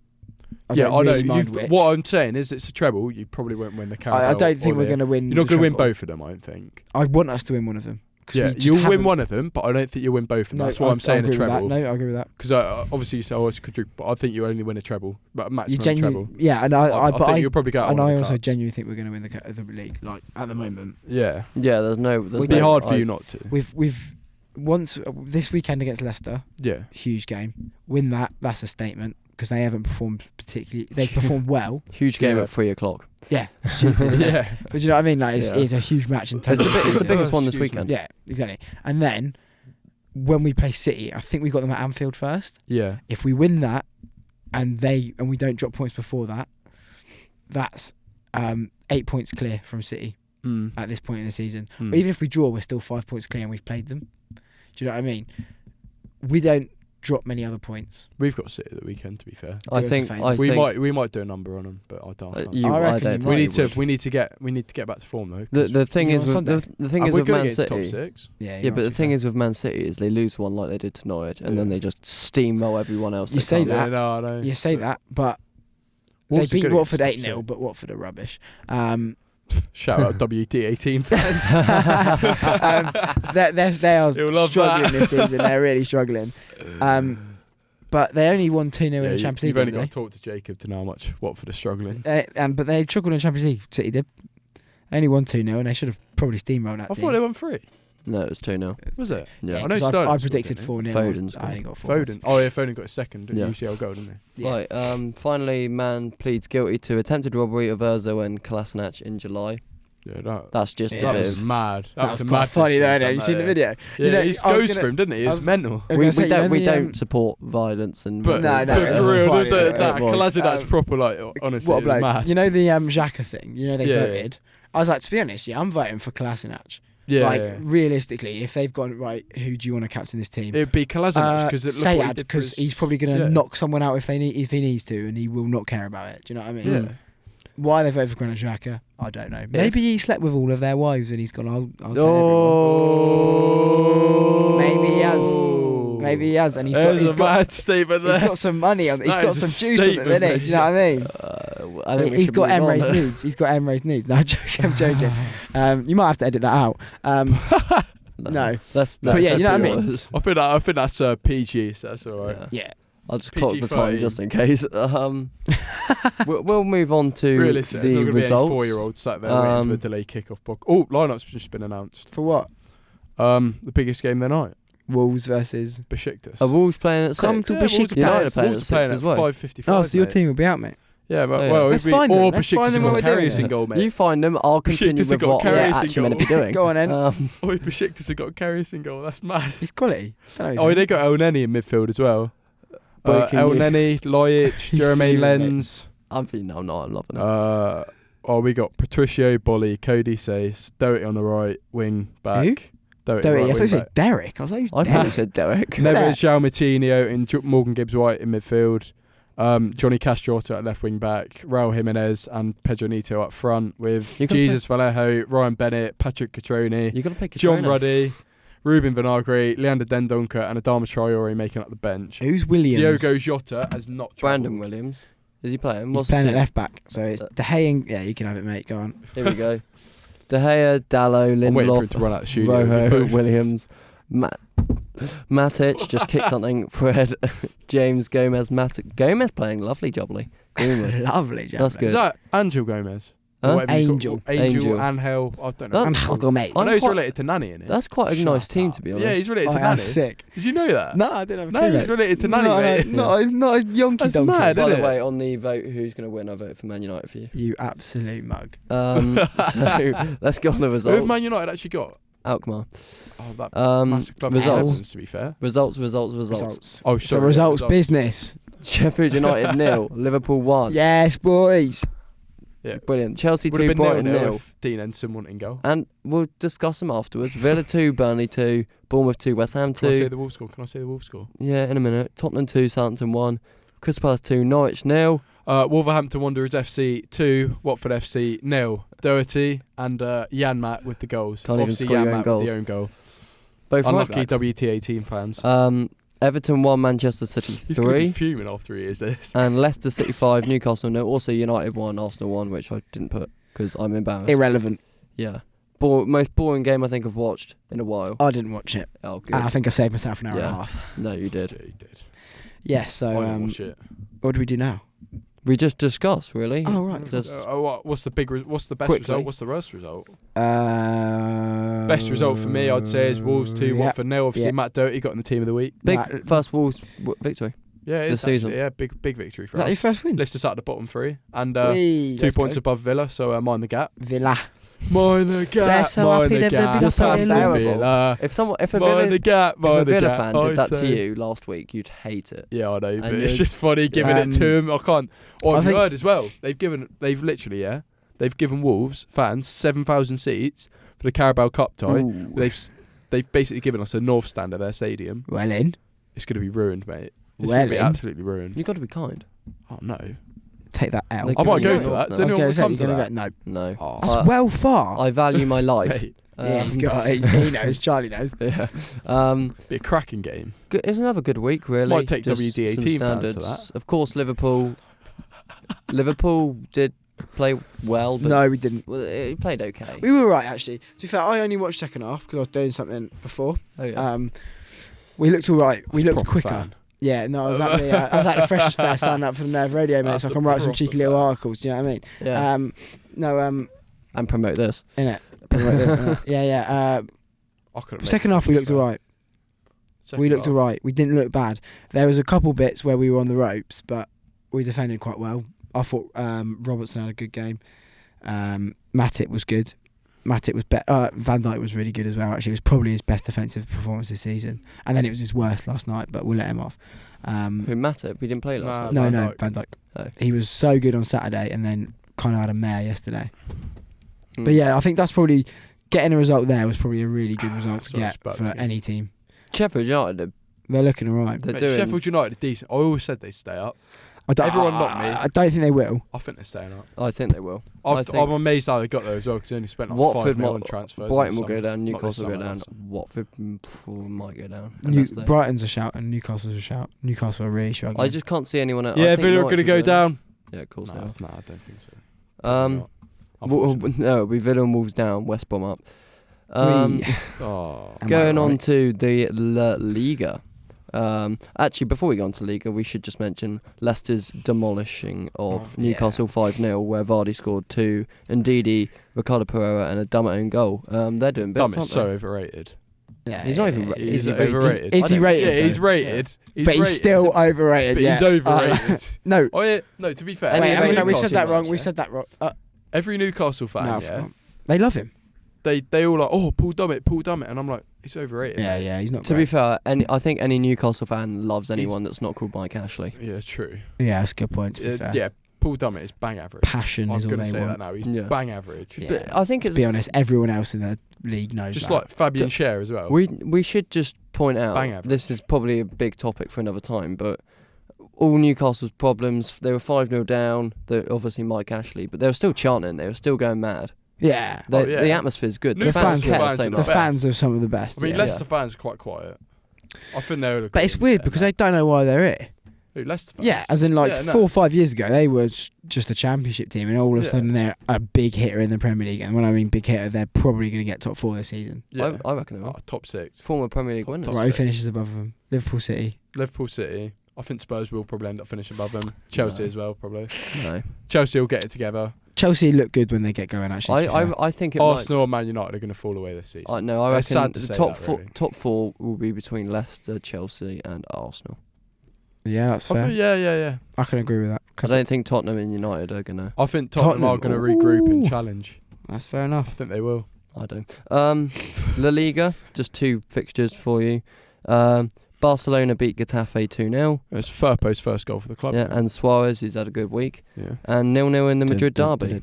I don't know. really mind which. What I'm saying is, it's a treble. You probably won't win the Carabao. I don't think or we're the- going to win. You're not going to win both of them. I don't think. I want us to win one of them. 'Cause we Yeah, just you'll win haven't- one of them, but I don't think you'll win both of them. No, That's why I'm saying I a agree with treble. that. No, I agree with that. Because obviously you say, oh, it's a quadruple, but I think you only win a treble, but a maximum treble. Yeah, and I think you'll probably go out and on I the also cups. genuinely think we're going to win the league. Like at the moment, Yeah, Yeah, there's it'd be hard for you not to. we've once this weekend against Leicester, Yeah, huge game. Win that. That's a statement because they haven't performed particularly. They've performed well. Huge game Yeah. at 3:00. Yeah, stupid, isn't it? yeah. But you know what I mean? Like Yeah. it's a huge match in terms It's of the season. biggest one this Excuse me. weekend. Yeah, exactly. And then when we play City, I think we got them at Anfield first. Yeah, If we win that, and we don't drop points before that, that's 8 points clear from City at this point in the season. Mm. Even if we draw, we're still 5 points clear and we've played them. Do you know what I mean? We don't drop many other points. We've got City the weekend. To be fair, I us a think. favour. I we think might do a number on them, but I don't. I reckon don't we think might. we need to get back to form though. The thing You is on with Sunday? the thing is we're with going Man against top City. six. Yeah, but the thing is with Man City is they lose one like they did to Norwich, and then Yeah. they just steamroll everyone else. You they say can't. that. Yeah, no, I know. you say that, but Wolves are they beat good Watford against 8-0, top but Watford are rubbish. Shout out WD18 fans. They are He'll love struggling that. this season. They're really struggling. But they only won 2-0 in the Yeah, Champions you've League. only got Didn't to talk to Jacob to know how much Watford are struggling. they? But they struggled in the Champions League. City did. They only won 2-0, and they should have probably steamrolled that I team. thought they won 3. No, it was 2-0. Was it? Yeah. I know 'cause Sterling I scored, predicted didn't 4-0. Foden I only got 4. Foden. Oh yeah, Foden got a second. Yeah. UCL goal, didn't he? Yeah. Right. Finally, man pleads guilty to attempted robbery of Ozil and Kolasinac in July. Yeah, that, That's just Yeah. a that bit was of. mad. That was a quite mad funny though. decision, Have you seen the video? Yeah, You know, he I was goes gonna- for him, didn't he? It I was was- mental. I was We gonna say, you know don't the, don't support violence and. But, No, no, but it for was real, funny, that it was. Kolasinac's proper, like, honestly, What a it was bloke. mad. You know the Xhaka thing? You know they Yeah, yeah. voted? I was like, to be honest, yeah, I'm voting for Kolasinac. Yeah, like, yeah. realistically, if they've got it right, who do you want to captain this team? It'd be Kolasinac because Sayad, because he's probably going to Yeah. knock someone out if he needs to, and he will not care about it. Do you know what I mean? Yeah. Why they voted for Granit Xhaka, I don't know. Maybe he slept with all of their wives and he's gone, I'll tell Oh. Maybe he has. Maybe he has, and he's got a mad statement there. he's got some money on. He's That got is a some juice on them, statement, innit? Do you know what I mean? I think we He's should got move on. Emre's nudes. He's got Emre's nudes. No, I'm joking. You might have to edit that out. No. That's But yeah, you know what I do mean? it was. I think that's PG, so that's all right. Yeah. Yeah. I'll just clock the time PG-13. just in case. We'll move on to Really, it's not the going to be a results. 4-year-old sat there waiting for the delay kick-off block. Oh, lineup's just been announced. For what? The biggest game of the night, Wolves versus. Besiktas. Are Wolves playing at 6? Come to Besiktas. United are playing at Wolves 6 as well. 5:55. Oh, so your mate. team will be out, mate. Yeah, but Oh, yeah. well, Let's it'd be- find them. or Let's find Besiktas them have what got we're doing. Karius in goal, mate. You find them, I'll continue Besiktas have with got what we're Karius in actually meant to be goal. doing. Go on then. Oi, Besiktas have got Karius in goal. That's mad. He's quality. Don't know Oh, his they name. got El Neni in midfield as well. Breaking El news. Neni, Lojic, He's Jeremy feeling it. Lenz. I'm loving it. We got Patricio, Bolly, Cody Sace, Doherty on the right, wing back. Who? Doherty, Doherty. right, I thought you wing said back. Derek. I was like, I thought you Derek. said Derek. Neves, João Matinho, and Morgan Gibbs-White in midfield. Johnny Castrioto at left wing back, Raul Jimenez and Pedro Neto up front with You can Jesus Vallejo, Ryan Bennett, Patrick Catroni, You're going to pick a John trainer. Ruddy, Ruben Vinagre, Leander Dendoncker and Adama Traore making up the bench. Who's Williams? Diogo Jota has not Brandon travelled. Williams. Is he playing? He's What's playing the at team? left back. So it's De Gea and... Yeah, you can have it, mate. Go on. Here we go. De Gea, Dallo, I'm waiting for him Lindelof, to run out of the studio. Rojo, Williams, Matic just kicked something. Fred, James, Gomez, Gomez playing lovely, jubbly. Greenwood. Lovely, Jack. That's good. Is that Angel Gomez? Huh? Or whatever you Angel. call- Angel, Angel. Angel. I don't know. That- Angel, mate. I know he's quite- related to Nanny in it. That's quite a nice Shut team, up. to be honest. Yeah, he's related Oh, to that's Nanny. sick. Did you know that? No, I didn't have a No, clue. he's mate. related to Nanny, mate. Not a yonky That's donkey. mad, By isn't the it? way, on the vote, who's going to win? I vote for Man United for you. You absolute mug. So let's go on the Who results. have Man United actually got? Alkmaar. Oh, that massive club. results. Happens, to be fair. Results. Oh, So sorry. results business. Sheffield United 0, Liverpool 1. Yes, boys. Yeah. Brilliant. Chelsea Would 2, have been Brighton 0-0 0. if Dean Ensign won in goal. And we'll discuss them afterwards. Villa 2, Burnley 2, Bournemouth 2, West Ham Can I say 2. the Wolves score? Can I say the Wolves score? Yeah, in a minute. Tottenham 2, Southampton 1, Crystal Palace 2, Norwich 0. Wolverhampton Wanderers FC 2, Watford FC 0. Doherty and Jan Matt with the goals. Can't even Obviously score your Jan own Matt goals. with the own goal. Both Unlucky right backs. WTA team fans. Everton 1, Manchester City He's going to 3. be fuming after he is this. And Leicester City 5, Newcastle 0. Also United 1, Arsenal 1, which I didn't put because I'm embarrassed. Irrelevant. Yeah. Most boring game I think I've watched in a while. I didn't watch it. Oh, good. And I think I saved myself an hour and Yeah. a half. No, you did. Yeah, he did. Yeah, so I didn't watch it. what do we do now? We just discuss, really. Oh, right. Just What's the best Quickly. result? What's the worst result? Best Result for me, I'd say, is Wolves 2, Watford 0. Obviously, Yeah. Matt Doherty got in the team of the week. big first Wolves victory. Yeah, it The is season. actually, yeah, big victory for Is that your us. first win? Lifts us out of the bottom 3 and Whee, 2 let's points go. above Villa, so mind the gap. Villa. Mind the gap, They're so mind happy the they've been gap. up Sounds in terrible. Villa. If a Mind the gap, if a mind the Villa gap. fan did I that to say. you last week, you'd hate it. Yeah, I know, but And it's you- just funny giving it to him. I can't. Oh, I I've think- heard as well. They've literally, they've given Wolves fans 7,000 seats for the Carabao Cup tie. Ooh. They've basically given us a North Stand at their stadium. Well in. It's going to be ruined, mate. It's Well going to be in. absolutely ruined. You got to be kind. Oh no. Take that L. They I might give go you to North that. now. Don't I was know going what to say, come you're to going to that. go, no. Oh. No. That's well far. I value my life. Mate, Yeah, he's got, he knows, Charlie knows. Yeah. be a cracking game. It's another good week, really. Might take Just WDA some team fans to standards. that. Of course, Liverpool did play well, but No, we didn't. well, it played okay. We were right, actually. To be fair, I only watched second half because I was doing something before. Oh yeah. We looked all right. We That's looked proper quicker. fan. Yeah, no, I was at the freshest fair standing up for the Nerve Radio, mate, so I That's can a write some proper cheeky little fan. articles, do you know what I mean? Yeah. No, And promote this. innit? Yeah. I couldn't make Second it, half, to we be looked fair. all right. Second We looked half. all right. We didn't look bad. There was a couple bits where we were on the ropes, but we defended quite well. I thought Robertson had a good game. Matip was good. Matip was better. Van Dijk was really good as well. Actually, it was probably his best defensive performance this season. And then it was his worst last night, but we'll let him off. Who Matip? We didn't play last Nah, night. No, Van Dijk. Van Dijk. Oh. He was so good on Saturday, and then kind of had a mare yesterday. Hmm. But yeah, I think that's probably getting a result there was probably a really good result to That's what I was get about for to say. any team. Sheffield United. They're looking alright. They're Mate, doing. Sheffield United are decent. I always said they'd stay up. Everyone not me. I don't think they will. I think they're staying up. I think they will. I think I'm amazed how they got there as well because they only spent like Watford 5 mil might- on transfers. Brighton in will go summer. down. Not Newcastle this will go summer, down. last summer. Watford might go down. unless they- Brighton's a shout and Newcastle's a shout. Newcastle are really struggling. I just can't see anyone else. I Yeah, think Villa are Norwich going to will go down. Yeah, of course No, they no, will. I don't think so. Unfortunately. No, it'll be Villa and Wolves down. West Brom up. Oh. Am I Going on right? to the La Liga. Actually, before we go on to Liga, we should just mention Leicester's demolishing of yeah. Newcastle 5-0, where Vardy scored 2, Ndidi, Ricardo Pereira, and a dumb own goal. They're doing bits, Dumb aren't is so they? overrated. Yeah, He's not even. He's Is he rated? overrated. Is I he don't- rated? Yeah, he's though? rated. But he's rated. still overrated. But yeah. he's overrated. No. Oh yeah, no. To be fair, Any Wait, rated no, we Newcastle said that wrong. fans, We yeah? said that wrong. every Newcastle fan, No, I yeah, forgot. They love him. they all like, oh, Paul Dummett, and I'm like, he's overrated. Yeah, he's not. To be great. fair, I think any Newcastle fan loves anyone that's not called Mike Ashley. Yeah, true. Yeah, that's a good point. To be fair. Yeah, Paul Dummett is bang average. Passion I'm is all gonna they say want. that now. He's Yeah. bang average. Yeah. But I think To it's be honest, everyone else in the league knows Just that. like Fabian Schär as well. we should just point out Bang average. this is probably a big topic for another time, but all Newcastle's problems, they were 5-0 down. They're obviously Mike Ashley, but they were still chanting. They were still going mad. yeah. The, yeah. the atmosphere's good. The Newcastle fans care the fans same are The the much. fans are some of the best. I mean, yeah. Leicester fans are quite quiet. I think they would. But it's weird because they don't know why they're here. Who, Leicester fans? Yeah, as in like Yeah, no. 4 or 5 years ago, they were just a championship team, and all of a Yeah. sudden they're a big hitter in the Premier League. And when I mean big hitter, they're probably going to get top 4 this season. Yeah. I reckon they will. Oh, top 6. Former Premier League winners. top Right, who six. finishes above them? Liverpool City. Liverpool City. I think Spurs will probably end up finishing above them. Chelsea No. as well, probably. No. Chelsea will get it together. Chelsea look good when they get going. Actually, I think it Arsenal and Man United are going to fall away this season. no, I It's reckon sad to the say top that, really. top 4 will be between Leicester, Chelsea, and Arsenal. yeah, that's fair. Yeah. I can agree with that. I don't think Tottenham and United are gonna. I think Tottenham are going to regroup and Ooh. challenge. That's fair I enough. think they will. I don't. La Liga, just 2 fixtures for you. Barcelona beat Getafe 2-0. It's Firpo's first goal for the club. Yeah, and Suarez, who's had a good week. Yeah. And 0-0 in the Madrid derby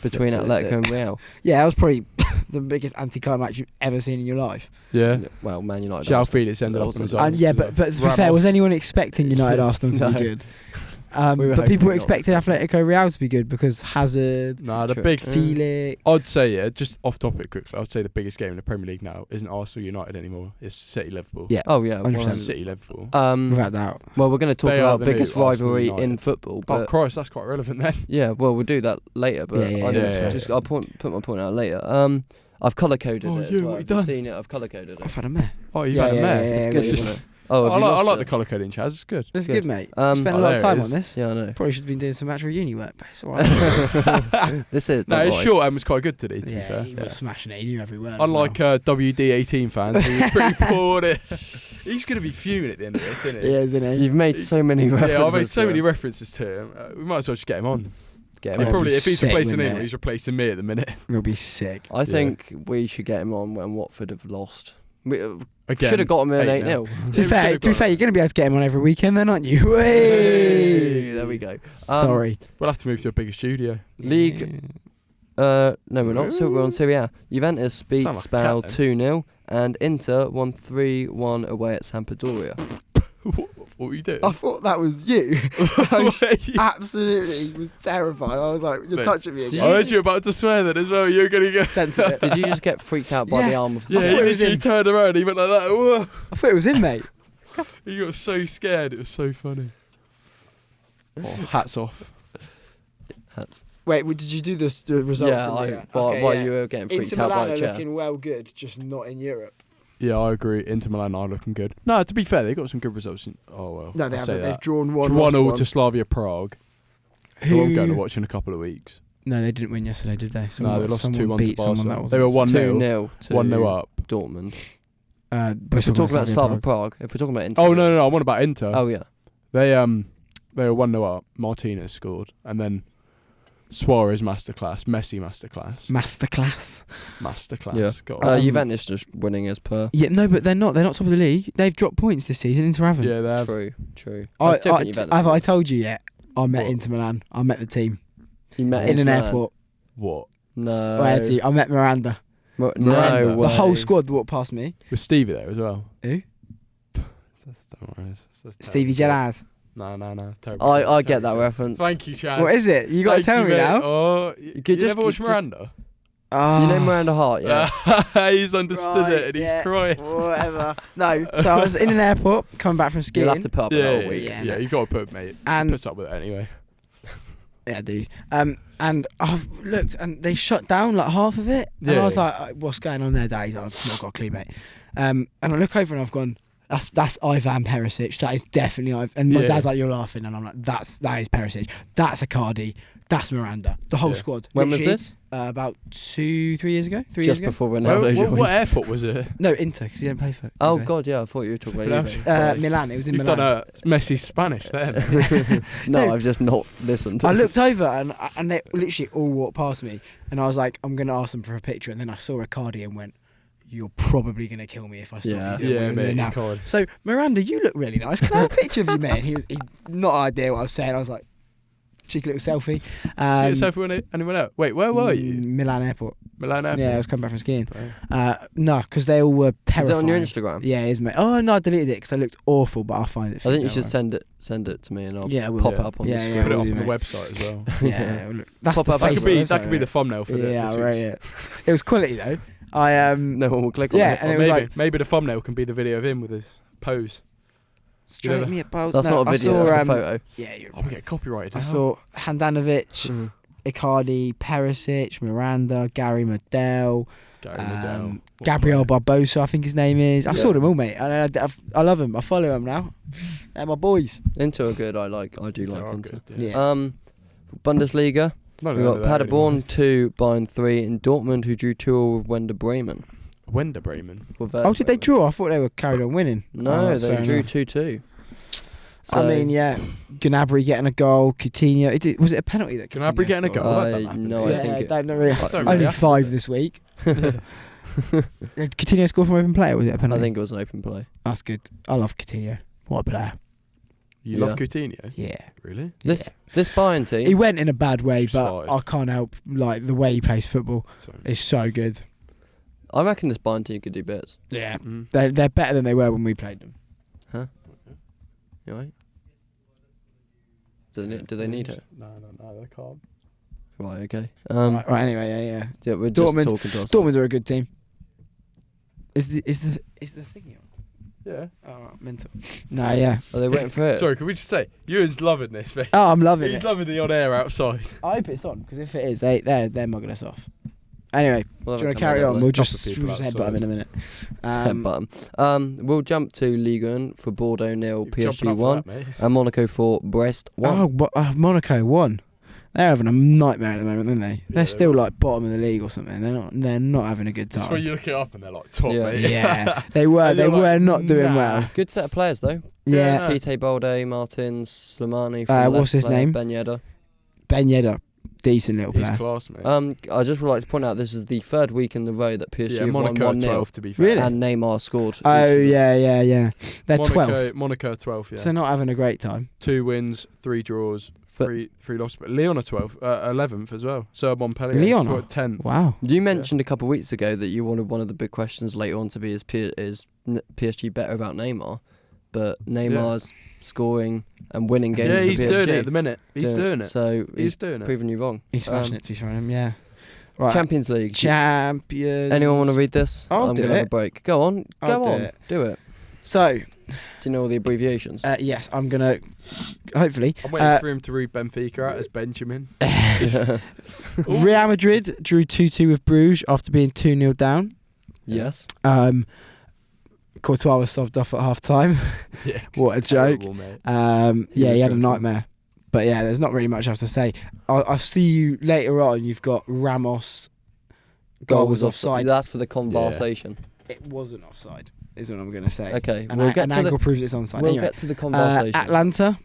between Atletico and Real. Yeah, that was probably the biggest anticlimax you've ever seen in your life. Yeah. Well, Man United. João Arsenal. Felix ended up on his Also- own. And yeah, but to be fair, was anyone expecting United Arsenal to No. be good? We were But people hoping not. expected Atletico Real to be good because Hazard, Nah, the True. big. Felix. I'd say, yeah, just off topic quickly, I'd say the biggest game in the Premier League now isn't Arsenal United anymore. It's City Liverpool. Yeah. Oh yeah. 100%. City Liverpool. Without doubt. Well, we're going to talk They are about the biggest new Arsenal rivalry United. in football, Oh but Christ, that's quite relevant then. yeah, well, we'll do that later. But Yeah, I yeah. just I'll put my point out later. I've colour coded Oh, it yeah, as well. what Have you you done? seen it? I've colour coded I've it. had a meh. Oh, you've Yeah, had a yeah, mare. yeah, It's yeah, good, yeah. isn't it? Oh, have I you like lost the it? colour coding, Chaz. It's good. That's Good. good, mate. Um, Spent a Oh, lot of there it time is. on this. Yeah, I know. Probably should have been doing some actual uni work, but it's alright. This is. No, don't his worry. short end was quite good today, to be Yeah, fair. he was smashing it. He knew every word. as Unlike well. WD18 fans, he was pretty poor at it. He's going to be fuming at the end of this, isn't he? Yeah, isn't he? You've made so many references. Yeah, I've made so to many him. references to him. We might as well just get him on. Get him He Yeah, on. probably, if he's sick, replacing wouldn't him, it? he's replacing me at the minute. He'll be sick. I think we should get him on when Watford have lost. We Again, should have got him in 8-0. 8-0. To be Yeah, we fair, could've got you're going to be able to get him on every weekend then, aren't you? Hey, Hey! there we go. Sorry. We'll have to move to a bigger studio. League. No, we're not. So we're on Serie A. Juventus beat Sound like a Spal cat then. 2-0, and Inter won 3-1 away at Sampdoria. What were you doing? I thought that was you. What were you- Absolutely was terrified. I was like, you're Mate, touching me I again. heard you about to swear then as well. You're going to get. Sensitive. Did you just get freaked out by Yeah. the arm of the Yeah, thought he it was literally him. turned around. He went like that. Whoa. I thought it was him, mate. He got so scared. It was so funny. Oh, hats off. That's, Wait, did you do the results? yeah, while you were getting freaked Inter out by Milan a are chair. looking well good, just not in Europe. Yeah, I agree. Inter Milan are looking good. No, to be fair, they got some good results. Oh well. No, they I'll say haven't. They've that. drawn one. Drawn lost all one. to Slavia Prague. Who I'm going to watch in a couple of weeks. No, they didn't win yesterday, did they? No, they lost 2-1 to beat someone that Barca. was. They were 1-0. 2-0 to 1-0 up. Dortmund. If If we're talking about Slava Prague, if we're talking about Inter. Oh no, I'm on about Inter. Oh yeah. They were 1-0 up. Martinez scored, and then Suarez masterclass, Messi masterclass. Masterclass. Yeah. Got Juventus just winning as per. Yeah, no, but they're not. They're not top of the league. They've dropped points this season. Inter haven't. yeah, they have. True. Have I told you yet? I met What? Inter Milan. I met the team You met in Inter an Milan? airport. What? No. I had to. I met Miranda. No Miranda. way. The whole squad walked past me. Was Stevie there as well? Who? Don't worry. That's Stevie terrible. Gerrard. No. Terrible. I get that Terrible. reference. Thank you, Chad. What is it? You got to tell me now. Oh, you just- never watched just- Miranda? Oh, You know Miranda Hart, yeah. He's understood Right, it and yeah. he's crying. Whatever. No, so I was in an airport coming back from skiing. You'll have to put up Yeah, another yeah, week. yeah. yeah, you got to put, mate. And- Puts up with it anyway. Yeah, I do. And I've looked, and they shut down like half of it. And Yeah. I was like, "What's going on there, Dave?" I've not got a clue, mate. And I look over and I've gone, "That's Ivan Perisic. That is definitely Ivan." And my Yeah. dad's like, "You're laughing," and I'm like, "That is Perisic. That's Icardi. That's Miranda. The whole Yeah. squad." When was Literally, this? About 3 years ago. 3 years Just ago. before Ronaldo joined. What airport was it? No, Inter, because he didn't play for. Oh Juve. God, yeah. I thought you were talking about Pronounce Juve. it. Sorry. Milan. It was in You've Milan. done a Messi Spanish there. No, No. I've just not listened. I looked over and they literally all walked past me, and I was like, I'm gonna ask them for a picture, and then I saw Icardi and went, "You're probably gonna kill me if I stop Yeah. you doing what Yeah, you're doing mate. now." God. So Miranda, you look really nice. Can I have a picture of you, mate? And he not idea what I was saying. I was like, cheeky little selfie. Did you get yourself with anyone else? Wait, where were you? Milan Airport. Milan Airport. Yeah, I was coming back from skiing. Oh. No, because they all were Is terrifying. it on your Instagram? Yeah, it is, mate. Oh no, I deleted it because I looked awful, but I'll find it. For I think you don't should worry. send it to me and I'll Yeah, I will. pop it Yeah. up on Yeah, the yeah, screen. Put it will up do, on the mate. website as well. Yeah, look, that's Pop the up face. that of could be- the That could be website, the thumbnail for the yeah, this right. week's- Yeah. It was quality though. I No one will click on Yeah, it. and Or it was maybe, like- maybe the thumbnail can be the video of him with his pose. straight never- me at balls. That's No, not a video. I saw, That's a photo. Yeah, you're Oh, we get copyrighted. I now. saw Handanovic, Mm. Icardi, Perisic, Miranda, Gary Medel, Gary Medel. What Gabriel player? Barbosa, I think his name is. I Yeah. saw them all, mate. I love them. I follow them now. They're my boys. Inter are good. I do They like are Inter. good, Yeah. Bundesliga, No, We got Paderborn 2, Bayern 3, and Dortmund, who drew 2-2 with Werder Bremen. Werder Bremen. Oh, did they draw? I thought they were carried on winning. No, that's they fair drew enough. 2-2. I mean, yeah, Gnabry getting a goal, Coutinho. Was it a penalty that Gnabry Coutinho getting a scored? goal? That don't happen, No, does I it? think it. don't know really. don't really Only happen, 5 does it? this week. Did Coutinho score from open play, or was it a I penalty? think it was an open play. That's good. I love Coutinho. What a player. You Yeah. love Coutinho? Yeah. Really? This Bayern team. He went in a bad way, It's but fine. I can't help the way he plays football. So, Is so good. I reckon this Bayern team could do bits. Yeah. mm. They're better than they were when we played them. You right? Do they need it? No, they can't. Right. Okay. Right. Anyway, yeah. Yeah, we're Dortmund- just talking to ourselves. Dortmund are a good team. Is the thing on? Yeah. Oh, mental. No, yeah. Are they waiting for it? Sorry, can we just say Ewan's loving this, mate? Oh, I'm loving He's it. loving the on air outside. I hope it's on, because if it is, they're mugging us off. Anyway, We'll do you have want it to carry coming on? up We'll Couple just, of people headbutt outside. them in a minute. Headbutt 'em. We'll jump to Ligue 1 for Bordeaux 0, You're PSG jumping up for 1, that, mate. and Monaco 4, Brest 1. Oh, Monaco won. They're having a nightmare at the moment, aren't they? Yeah, They're still they are. like bottom of the league or something. They're not having a good That's when time. you look it up and they're like top, Yeah. mate. Yeah, they were. And They you're were like, not doing nah. well. Good set of players though. Yeah, no. Keita Balde, Martins, Slimani. From the what's left his player, name? Ben Yedder. Ben Yedder, decent little He's player. class, mate. I just would like to point out this is the third week in the row that PSG yeah, have won Monaco 1-0, 12 to be fair. Really? and Neymar scored. Oh each of them. yeah. They're Monaco, 12th, Monaco 12, yeah. so not having a great time. 2 wins, 3 draws, But- 3 losses. But Lyon are 12th, 11th as well. So Montpellier Lyon are? 10th. Wow. You mentioned a couple of weeks ago that you wanted one of the big questions later on to be is PSG better without Neymar, but Neymar's scoring and winning games Yeah, for he's PSG. doing it at the minute. He's doing it. So He's he's doing it. proving you wrong. He's smashing it to be fair to him. Yeah. Right. Champions League. Champions. Anyone want to read this? I'll I'm do gonna have it. a break. Go on. I'll Go do on. it. Do it. So, Do you know all the abbreviations? yes, I'm gonna hopefully. I'm waiting for him to read Benfica out as Benjamin. Real Madrid drew 2-2 with Bruges after being 2-0 down. Yes. Courtois was subbed off at half time. Yeah, What a it's joke. terrible, mate. Yeah, was he had a dreadful. nightmare. But yeah, there's not really much else to say. I'll see you later on. You've got Ramos. Goal was offside. That's for the conVARsation. It wasn't offside, is what I'm going to say. Okay. And we'll get an to angle the proves it's onside. we'll Anyway, get to the conVARsation. Atlanta.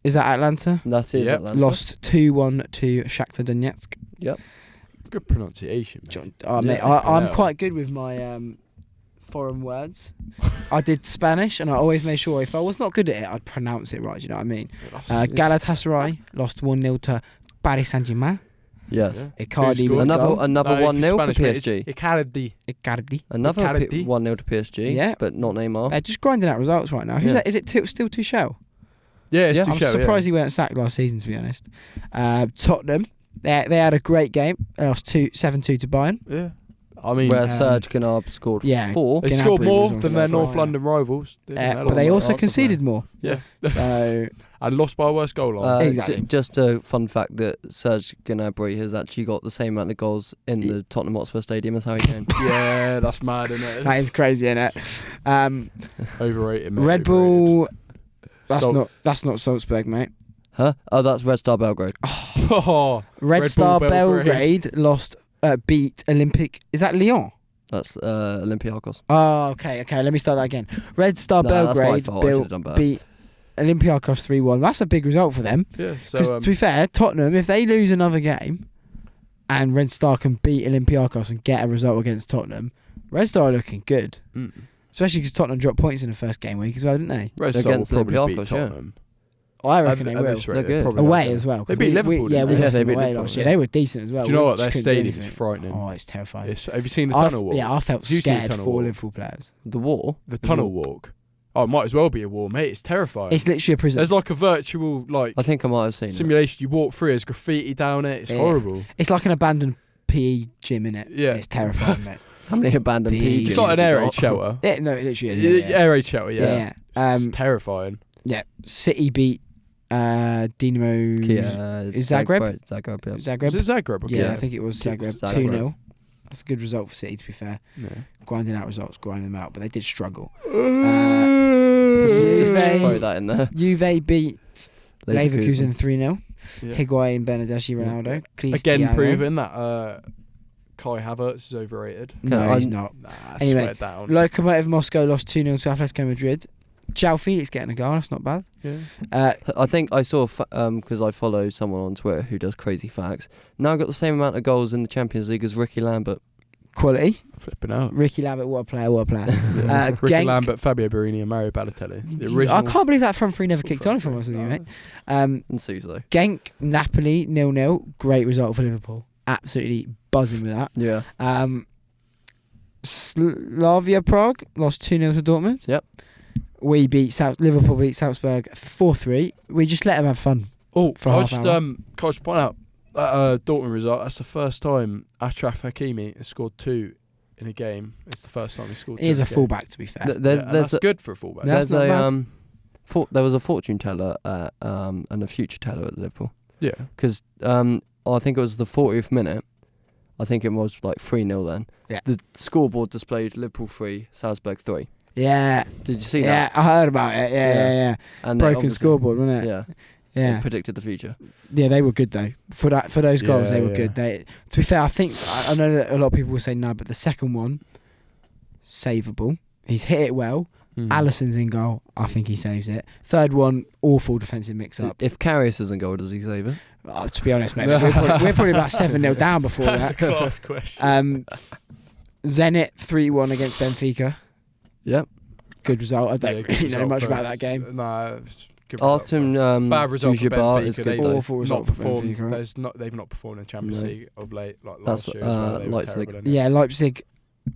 Is that Atlanta? That is Yep. Atlanta. Lost 2-1 to Shakhtar Donetsk. Good pronunciation, mate. Mate, Yeah. I'm Yeah. quite good with my foreign words. I did Spanish, and I always made sure if I was not good at it, I'd pronounce it right. Do you know what I mean? Galatasaray lost 1-0 to Paris Saint-Germain. Yes. Icardi Who with a goal. Another No, if 1-0 for Spanish, mate, PSG. it's Icardi. Icardi. Another Icardi. 1-0 to PSG. Yeah. But not Neymar. They're just grinding out results right now. Who's Yeah. that? Is it still Tuchel? Yeah, it's Yeah. I'm Tuchel, surprised he weren't sacked last season, to be honest. Tottenham. They had a great game. They lost 7-2 to Bayern. Yeah. I mean, Where um, Serge Gnabry scored yeah. 4. they Gnabry scored more was on than their fire. North London rivals. But they on also Arsenal conceded more. Yeah. So And lost by a worse goal line. Exactly. Just a fun fact that Serge Gnabry has actually got the same amount of goals in the Tottenham Hotspur Stadium as Harry Kane. Yeah, that's mad, isn't it? that is crazy, isn't it? Overrated, mate. Red overrated. Bull. Salt- That's not Salzburg, mate. Huh? Oh, that's Red Star Belgrade. Oh, Red Red Star Bull Belgrade lost. Beat Olympic. Is that Lyon? That's Olympiacos. Oh, okay. Let me start that again. Red Star No, that's my Belgrade fault. I should have done better. beat Olympiacos 3-1. That's a big result for them. yeah. Because So to be fair, Tottenham, if they lose another game, and Red Star can beat Olympiacos and get a result against Tottenham, Red Star are looking good. Especially because Tottenham dropped points in the first game week as well, didn't they? Red Star will Against probably beat Olympiacos, yeah. Tottenham. I reckon they At will. this rate, They're they good. probably Away will. as well. 'cause They beat Liverpool, Yeah, didn't we they? lost Yeah, they them beat away Liverpool, last year. yeah. They were decent as well. Do you know We what? just Their couldn't do stadium is anything. frightening. Oh, it's terrifying. Have you seen the tunnel walk? Yeah, I felt Have you seen the scared tunnel for walk? Liverpool players. The war. The tunnel walk. Oh, it might as well be a war, mate. It's terrifying. It's literally a prison. There's like a virtual I think I might have seen it. simulation. You walk through, there's graffiti down it. It's Yeah. horrible. It's like an abandoned PE gym, innit? Yeah. It's terrifying, mate. How many abandoned The- PGs It's like have an you air got? raid shelter. Yeah, no, it literally is. Yeah. Air raid shelter, yeah. Yeah. It's terrifying. Yeah. City beat Dinamo Is Zagreb? Zagreb, yeah. Was Zagreb. it Zagreb? Okay. Yeah, I think it was Zagreb. Zagreb. 2-0. That's a good result for City, to be fair. Yeah. Grinding out results, grinding them out, but they did struggle. Just Juve- throw that in there. Juve beat Leverkusen 3-0. Yeah. Higuain, Bernardeschi, Ronaldo. Again, Cristiano. proving that Kai Havertz is overrated. No, he's not. Nah, Anyway, swear down. Lokomotiv Moscow lost 2-0 to Atletico Madrid. João Felix getting a goal. That's not bad. Yeah. I think I saw because I follow someone on Twitter who does crazy facts. Now got the same amount of goals in the Champions League as Ricky Lambert. Quality. Flipping out. Ricky Lambert, what a player, what a player. Ricky Genk. Lambert, Fabio Borini and Mario Balotelli. The original. I can't believe that front three never kicked on, if I'm honest with you, mate. And Suso. Genk, Napoli, 0-0. Great result for Liverpool. Absolutely buzzing with that. Yeah. Slavia Prague lost 2-0 to Dortmund. Yep. Liverpool beat Salzburg 4-3. We just let them have fun. Oh, for I half just hour. can I just point out that Dortmund result. That's the first time Achraf Hakimi has scored 2 in a game. It's the first time he scored 2. He is in a game. fullback, to be fair. That's good for a fullback. No. That's There's not a there was a fortune teller and a future teller at Liverpool Yeah. because I think it was the 40th minute. I think it was like 3-0 then. Yeah. The scoreboard displayed Liverpool 3, Salzburg 3. Yeah. Did you see Yeah, that? I heard about it. Yeah. And they Broken obviously- scoreboard, wasn't it? Yeah. Yeah. It predicted the future. Yeah, they were good though. For those goals, Yeah, they were yeah. good. To be fair, I think I know that a lot of people will say no, but the second one, savable. He's hit it well. Alisson's in goal. I think he saves it. Third one, awful defensive mix-up. If Karius is in goal, does he save it? Oh, to be honest, mate, we're probably about 7-0 down before That's a that. class question. Zenit 3-1 against Benfica. Yep. Good result. I don't good really know result much for- about that game. Nah. Good result for- Artem Bad result for Dujabbar Benfica. is good. They've though. Awful not result for performed. Benfica. They've not performed in the Champions No. League of late, like That's, last year. As well. They were Leipzig. terrible, innit? Yeah, Leipzig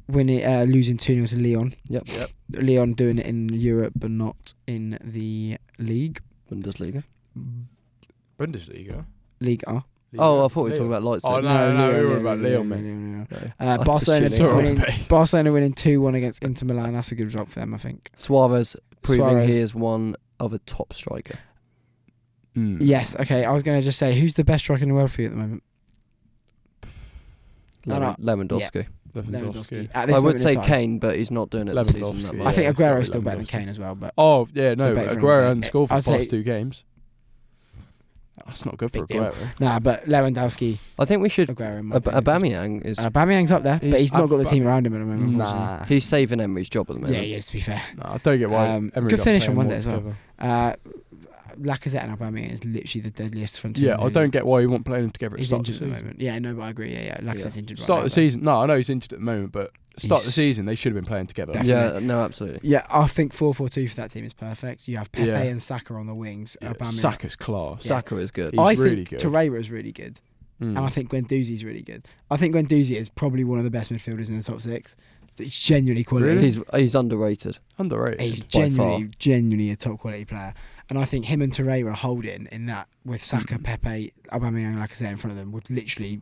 winning, losing 2-0 to Lyon. Yep. Lyon doing it in Europe, but not in the league. Bundesliga. Bundesliga. League A. Oh, I thought we were talking about Leipzig. Oh, no, we were Lyon, about Lyon, mate. Lyon. Okay. Barcelona Just winning. mate. Barcelona winning 2-1 against Inter Milan. That's a good result for them, I think. Suarez proving Suarez. he is one of a top striker. Yes. Okay. I was going to just say, who's the best striker in the world for you at the moment? Lewandowski. Lewandowski. At this I moment would in say time. Kane, but he's not doing it this season that Lewandowski, much. I think Yeah, Aguero's it's still probably better than Lewandowski. Kane as well, but Oh, yeah, no. Debate for Aguero another hasn't day. scored for the I'd say- past 2 games. That's not good for Big deal. Aguero. nah. But Lewandowski, I think we should. Aguero. in my opinion. Aubameyang is. Aubameyang's up there, but He's- he's not got the team around him at the moment. Unfortunately. Nah. He's saving Emery's job at the moment. Yeah, he is. To be fair, Nah, I don't get why. Emery good don't finish play on them Monday all as well. together. Lacazette and Aubameyang is literally the deadliest front two. Yeah, in the I league. don't get why you want playing them together at the He's start of the injured at the season. moment. Yeah, no, but I agree. Yeah. Lacazette's injured. Start right of the now, season. No, I know he's injured at the moment, but start of the He's- season they should have been playing together. Definitely. Yeah, no, absolutely. but- Yeah, I think 4-4-2 for that team is perfect. You have Pepe Yeah. and Saka on the wings. Yeah, Aubameyang. Saka's class. Yeah. Saka is good. He's I really think good. Torreira is really good, Mm. and I think Guendouzi's really good. I think Guendouzi is probably one of the best midfielders in the top 6. It's genuinely quality. Really? He's underrated. underrated. He's by genuinely a top quality player. And I think him and Torreira holding in that with Saka, Pepe, Aubameyang, Lacazette in front of them would literally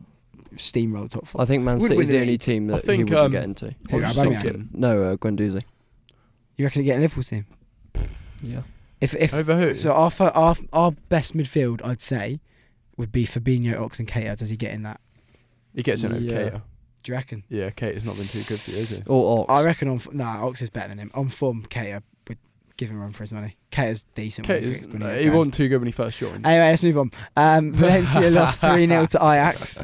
steamroll top 4. I think Man Would City's win the the only league. team I that think, he wouldn't get into. Who, I was Aubameyang? thinking- No, Guendouzi. You reckon he get in Liverpool's team? Yeah. If Over who? so, our best midfield, I'd say, would be Fabinho, Ox, and Keita. Does he get in that? He gets in over Yeah. Keita. Do you reckon? Yeah, Keita's not been too good for you, is he? Or Ox. I reckon Ox is better than him. On form, Keita would give him a run for his money. Keita's decent. when he gets He going. wasn't too good when he first joined. Anyway, let's move on. Valencia lost 3-0 to Ajax.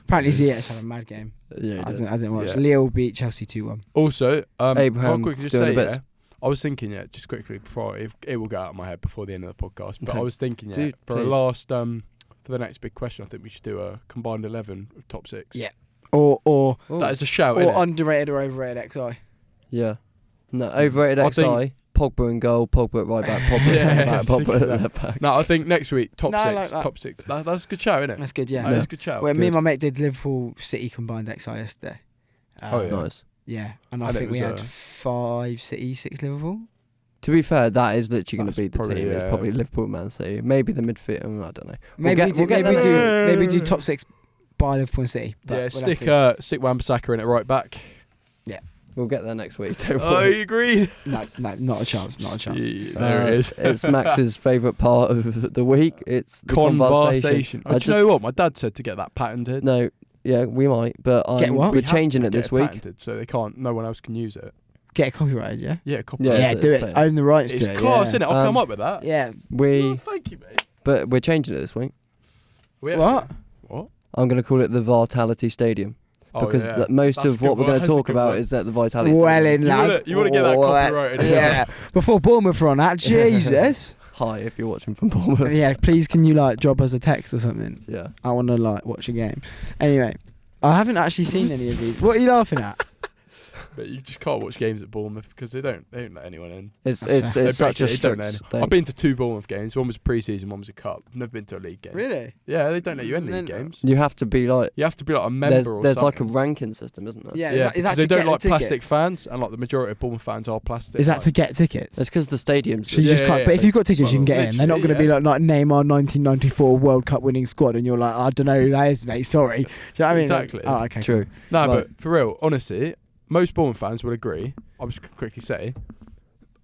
Apparently Ziyech had a mad game. Yeah, I he did. didn't watch. Yeah. Lille beat Chelsea 2-1. Also, I'll Abraham quickly just doing say, the bits. yeah, I was thinking, just quickly before it will go out of my head before the end of the podcast. But Okay. I was thinking, Dude, for the please. last for the next big question, I think we should do a combined 11 of top 6. Yeah. Or Ooh. That is a shout. or innit? underrated or overrated XI. Yeah. No, overrated I XI. think- Pogba in goal, Pogba at right back, Pogba at Yeah, centre back, Pogba exactly at left back. No, I think next week top No, I 6. like that. Top 6. That's a good shout, isn't it? That's good, yeah. That's a good shout. Well, me and good. my mate did Liverpool City combined XI yesterday. Oh, yeah. Nice. Yeah, and I And it think we was, had 5 City, 6 Liverpool. To be fair, that is literally going That's to be the probably, team. It's yeah. probably Liverpool, Man City, maybe the midfield. I don't know. Maybe get- we'll get maybe there. do top 6 by Liverpool and City. But Yeah, we'll have to see. stick Wan-Bissaka in at right back. We'll get there next week. Don't I worry. agree. No, not a chance. Not a chance. There it is. It's Max's favourite part of the week. It's the conVARsation. Oh, do you know what? My dad said to get that patented. No, yeah, we might, but Get what? we're We have changing to it get this week. patented, so they can't. No one else can use it. Get it copyrighted, yeah? Yeah, copy. Yeah, Yeah, it's do it. fair. Own the rights It's to it. class, yeah. isn't it? I'll come Um, up with that. Yeah. We, Oh, thank you, mate. but we're changing it this week. What? What? I'm going to call it the Vitality Stadium. Because most That's of what good we're going one. to That's a talk good about one. is at the Vitality Well Stadium. in, lad. You want to get that copyrighted. Yeah. Before Bournemouth are on that, Jesus. Hi, if you're watching from Bournemouth. Yeah, please can you drop us a text or something? Yeah. I want to watch a game. Anyway, I haven't actually seen any of these. What are you laughing at? But you just can't watch games at Bournemouth because they don't let anyone in. It's They such a basically don't let strict in. I've thing. been to 2 Bournemouth games. One was pre-season, one was a cup. I've never been to a league game. Really? Yeah, they don't let you in league Mental. games. You have to be like... You have to be like a member or There's something. like a ranking system, isn't there? Yeah. Yeah, Is that because they to don't get like the tickets? plastic fans, and like the majority of Bournemouth fans are plastic. Is that to get tickets? It's because the stadium's... So you just Yeah, can't. yeah, But if so- you've got tickets, you can get in. They're not going to be literally, like Neymar 1994 World Cup winning squad, and you're like, I don't know who that is, mate. Sorry. Do you know what I mean? Exactly. Oh, okay. True. No, Right. but for real, honestly, most Bournemouth fans would agree. I'll just quickly say,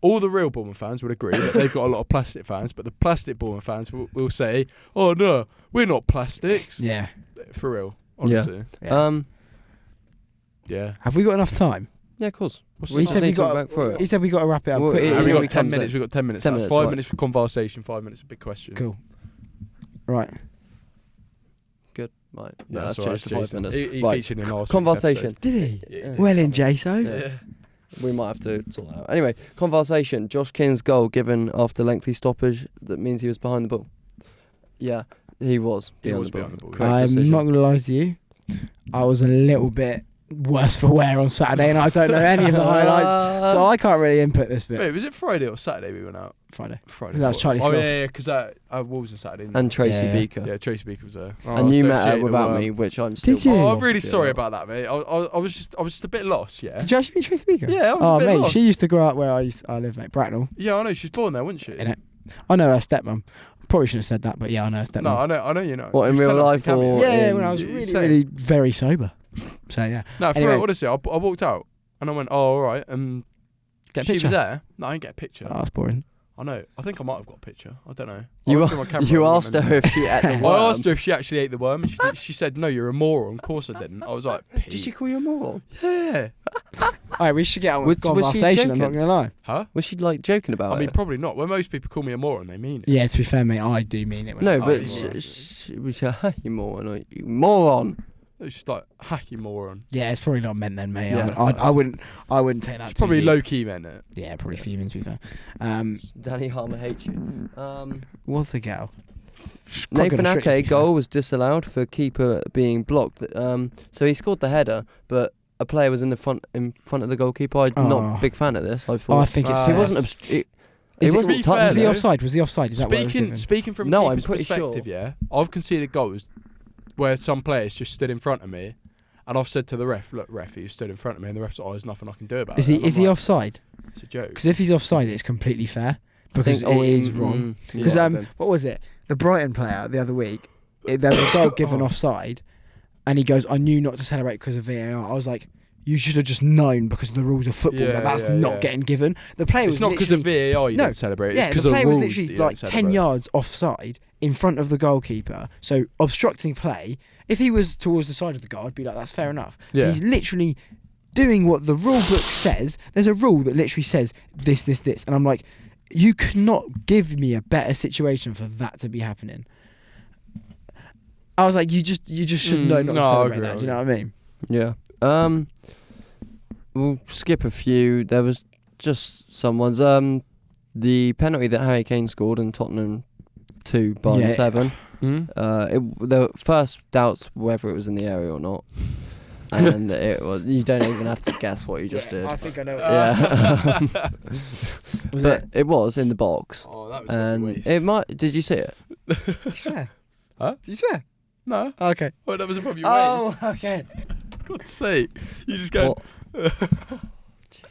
all the real Bournemouth fans would agree that they've got a lot of plastic fans, but the plastic Bournemouth fans will say, "Oh no, we're not plastics." Yeah. For real, honestly. Yeah. Yeah. Have we got enough time? Yeah, of course. What's We He just said need we to talk got. back through He it. said we got to wrap it up Well, quickly. yeah, We've we got comes 10 in. minutes. We've got 10 minutes. 10 That's minutes, 5 right. minutes for conversation. 5 minutes for big question. Cool. Right. Good. Right. No, No, that's all right, changed to 5 Jason. minutes. He right. featured in last Conversation. Did he? Yeah. Well in, Jaso. Yeah. We might have to sort that out. Anyway, conversation. Josh King's goal given after lengthy stoppage. That means he was behind the ball. Yeah, he was He behind was the ball. behind the ball, Correct I'm decision. not going to lie to you. I was a little bit worse for wear on Saturday, and I don't know any of the highlights, so I can't really input this bit. Wait, was it Friday or Saturday we went out? Friday. Friday. That was Charlie Oh, Sloth. yeah, because Wolves on Saturday. didn't And they? Tracy Yeah. Beaker. Yeah, Tracy Beaker was there. And you met her the without worm. me, which I'm still... Did you? Oh, Oh, I'm really Yeah. sorry about that, mate. I was just a bit lost. Yeah. Did you actually meet Tracy Beaker? Yeah, I was Oh, a bit mate, lost. she used to grow up where I live, mate, Bracknell. Yeah, I know. She was born there, wasn't she? In it. I know her stepmom. Probably shouldn't have said that, but yeah, I know her stepmom. No, I know you know. What, in You real tell us life the cameo. or- yeah, in- when I was You really, say- really very sober. So yeah. No, for Anyway. real, honestly, I walked out and I went, oh, all right. And Get a she picture. was there. No, I didn't get a picture. Oh, that's boring. I know. I think I might have got a picture. I don't know. You, I looked through my camera you roll asked and her if she ate the worm. I asked her if she actually ate the worm, and she said, "No, you're a moron." Of course I didn't. I was like, Did she call you a moron? Yeah. Alright, we should get on with Was she conversation. I'm not joking? gonna lie. Huh? Was she like joking about I mean, it? probably not. When most people call me a moron, they mean it. Yeah, to be fair, mate, I do mean it. When No, I- but you she was a you moron or you moron. It was just like, hacky moron. yeah, it's probably not meant then, mate. Yeah. I wouldn't take that. It's too probably deep. low key, meant it. Yeah, probably fuming to be fair. Danny Harmer hates you. What's the girl? Nathan Quite good at Ake goal was disallowed for keeper being blocked. So he scored the header, but a player was in front of the goalkeeper. I'm Oh. not a big fan of this. I Oh, I thought think it's. Ah, he yes. wasn't. He Is it- wasn't To be fair, Was he though, offside? Was he offside? Is that what I was given? Speaking from No, a I'm keeper's pretty perspective, sure. yeah, I've conceded goals where some players just stood in front of me, and I've said to the ref, "Look, ref, he stood in front of me," and the ref's like, "Oh, there's nothing I can do about Is it." he? And I'm Is he like, offside? It's a joke. Because if he's offside, it's completely fair. Because think- it is wrong. Because yeah. what was it? The Brighton player the other week. There was a goal given offside, and he goes, "I knew not to celebrate because of VAR." I was like, "You should have just known because of the rules of football Yeah, that that's yeah, not yeah. getting given." The player It's was not because of literally- VAR you No, don't celebrate. yeah, It's because the of player rules was that literally you don't like 10 celebrate. yards offside in front of the goalkeeper, so obstructing play. If he was towards the side of the goal, I'd be like, "That's fair enough." Yeah. He's literally doing what the rule book says. There's a rule that literally says this, and I'm like, you could not give me a better situation for that to be happening. I was like, you just should know not to no, I celebrate agree, that. I Do you know what I mean? Yeah. We'll skip a few. There was just someone's the penalty that Harry Kane scored in Tottenham 2 by 7. The first doubts whether it was in the area or not, and it was. You don't even have to guess what you just did. I think I know. Yeah, Was but it? it was in the box, Oh, that was and waste. it might. Did you see it? Did you swear? Huh? Did you swear? No. Oh, okay. Oh, that was above your Oh, waist. okay. God's sake. You just go. What?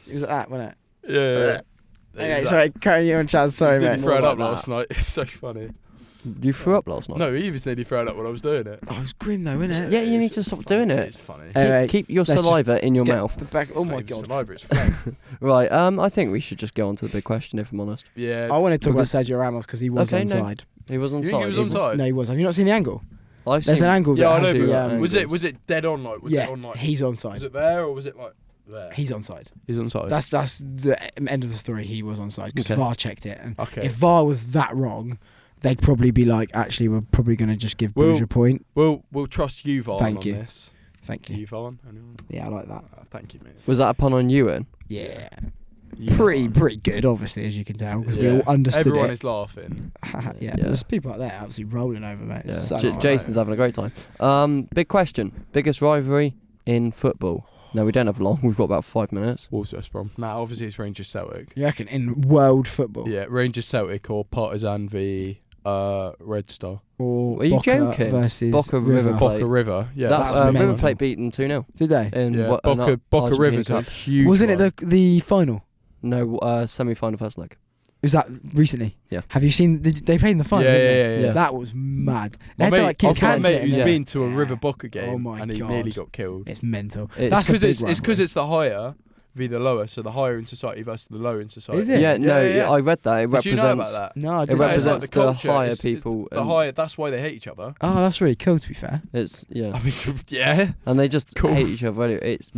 It was that, wasn't it? Yeah. Okay, sorry, carrying you on, Chaz. Sorry, He nearly mate. threw it More up like last night. It's so funny. You threw up last night. No, he was nearly thrown up when I was doing it. Oh, it was grim though, wasn't it? Yeah, you need to stop doing it. It's funny. Anyway, Keep your let's just- saliva in your Let's get mouth. the back. Oh It's my not even god. Saliva, it's phlegm. Right. I think we should just go on to the big question. If I'm honest, Yeah. I want to talk about Because- Sergio Ramos because he was Okay, no. onside. he was on You think side. he was onside? No, he was. Have you not seen the angle? I've There's seen. an angle Yeah, I that has know. the, but- Was angles. it dead on? Like, was yeah, it on? Like, he's was onside. it there or was it like there? He's onside. He's on side. That's the end of the story. He was onside because Okay. VAR checked it, and Okay. if VAR was that wrong, they'd probably be like, actually, we're probably going to just give Bruges a point. We'll trust Ewan Thank on you. this. Thank you. Ewan, anyone? Yeah, I like that. Thank you, mate. Was that a pun on Ewan? Yeah. Ewan. Pretty good, obviously, as you can tell, because we Yeah. all understood Everyone it. is laughing. yeah. Yeah. There's people out there absolutely rolling over, mate. Yeah. So Jason's having a great time. Big question. Biggest rivalry in football? No, we don't have long. We've got about 5 minutes. Wolves West Brom. Nah, obviously it's Rangers Celtic. You reckon in world football? Yeah, Rangers Celtic or Partizan v Red Star. Or Are you Boca joking? versus Boca River Plate. Boca River. Yeah, That's River mental. Plate beaten 2-0. Did they? In yeah. what, Boca Argentine River's a Cup. huge. Wasn't one. it the final? No, semi-final first leg. Was that recently? Yeah. Have you seen? They played in the final. Yeah, didn't they? yeah, yeah. Yeah. That was mad. They My had to mate, like keep I've got a cans mate in who's there. been to a Yeah. River Boca game Oh my and he God. nearly got killed. It's mental. It's That's a big It's because rivalry. it's the higher v the lower, so the higher in society versus the lower in society. Is it? Yeah, no, yeah. I read that. It Did you know represents. about that? No, I It didn't. Yeah, it's represents like the culture, higher it's people. The and higher. That's why they hate each other. Oh, that's really cool. To be fair. It's yeah, I mean, yeah. and they just Cool. hate each other. It's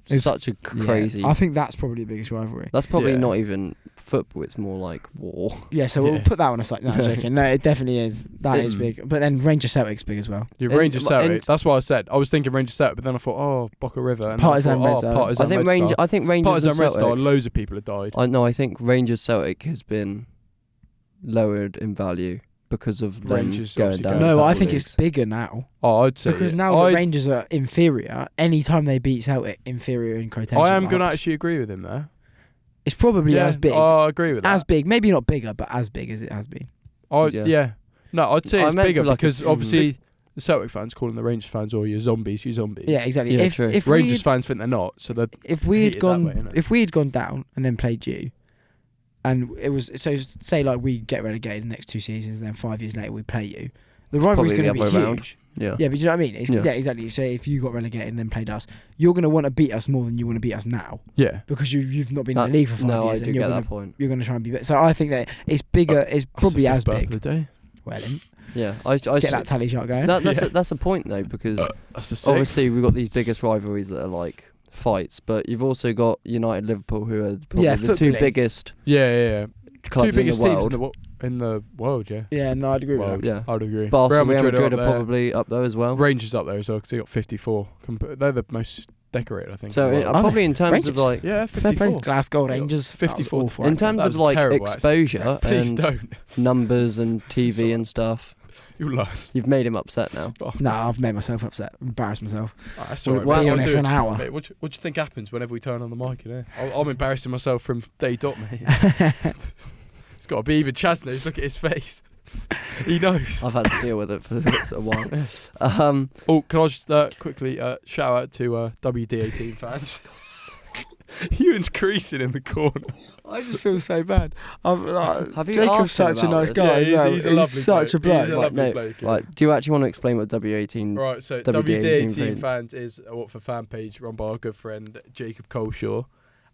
such a crazy. Yeah, I think that's probably the biggest rivalry. That's probably Yeah. not even football. It's more like war. Yeah, so Yeah. we'll put that one aside. No, I'm joking. No, it definitely is. That is Mm. big. But then Rangers Celtic's big as well. Your And- Rangers Celtic. and- That's what I said. I was thinking Rangers Celtic, but then I thought, oh, Boca River. And Partizan then I Red thought, Star. Partizan I think Red Star. I think Rangers and Partizan Red Star. Celtic. Loads of people have died. I think Rangers Celtic has been lowered in value because of them Rangers going obviously down. going No, a I couple think leagues. it's bigger now Oh, I'd say because it. now the Rangers are inferior. Anytime they beat Celtic, inferior in quotation I am going to marks. actually agree with him there. It's probably as big. I agree with that. As big, maybe not bigger, but as big as it has been. Yeah. Yeah. No, I'd say I it's meant bigger for like a because obviously the Celtic fans calling the Rangers fans, "Oh, you're zombies, you zombies." Yeah, exactly. Yeah, if true. if Rangers we'd, fans think they're not, so they're if we had hate it that gone way, innit? if we had gone down and then played you, and it was so say like we get relegated the next 2 seasons, and then 5 years later we play you, the rivalry's probably going to the be other way around. huge. Yeah. Yeah, but do you know what I mean? It's, Yeah. yeah, exactly. So if you got relegated and then played us, you're going to want to beat us more than you want to beat us now yeah. because you've not been in That- the league for 5 No, I years, do and get you're that gonna, point. you're going to try and be better. So I think that it's bigger. It's probably as That's the big. fifth birthday. Well, then, Yeah, I get that tally shot going. that's a point though because That's the sixth. obviously we've got these biggest rivalries that are like fights, but you've also got United, Liverpool, who are probably Yeah, the Football two League. biggest Yeah. clubs Two in the biggest teams world. in the world. Yeah. Yeah, no, I'd agree with World. that. Yeah, I'd agree. Barca, Real Madrid up are there. probably up there as well. Rangers up there as well because they got 54. They're the most decorated, I think. So in the it, world. probably in terms Rangers? of like yeah, Fair play 54. to Glasgow They got Rangers. 54 Awful, in actually. terms That of was like terrible, exposure Please and don't. numbers and TV and stuff, You lie. you've made him upset now. No, I've made myself upset. Embarrassed myself. Oh, that's Well, alright, well, mate. Be on I'll it do for an hour. Mate, what do you think happens whenever we turn on the mic? You know, I'm embarrassing myself from day dot, mate. It's got to be even Chaz knows. Look at his face. He knows. I've had to deal with it for a while. Oh, can I just quickly shout out to WD18 fans? Ewan's creasing in the corner. I just feel so bad. Have you Jacob's asked him such a about nice this? guy. Yeah, as well. he's a lovely such a bloke. bloke. He's a Right, lovely no, bloke. Right, do you actually want to explain what W18? Right, so WD18 WD18 fans. fans is a Watford fan page run by our good friend Jacob Coleshaw.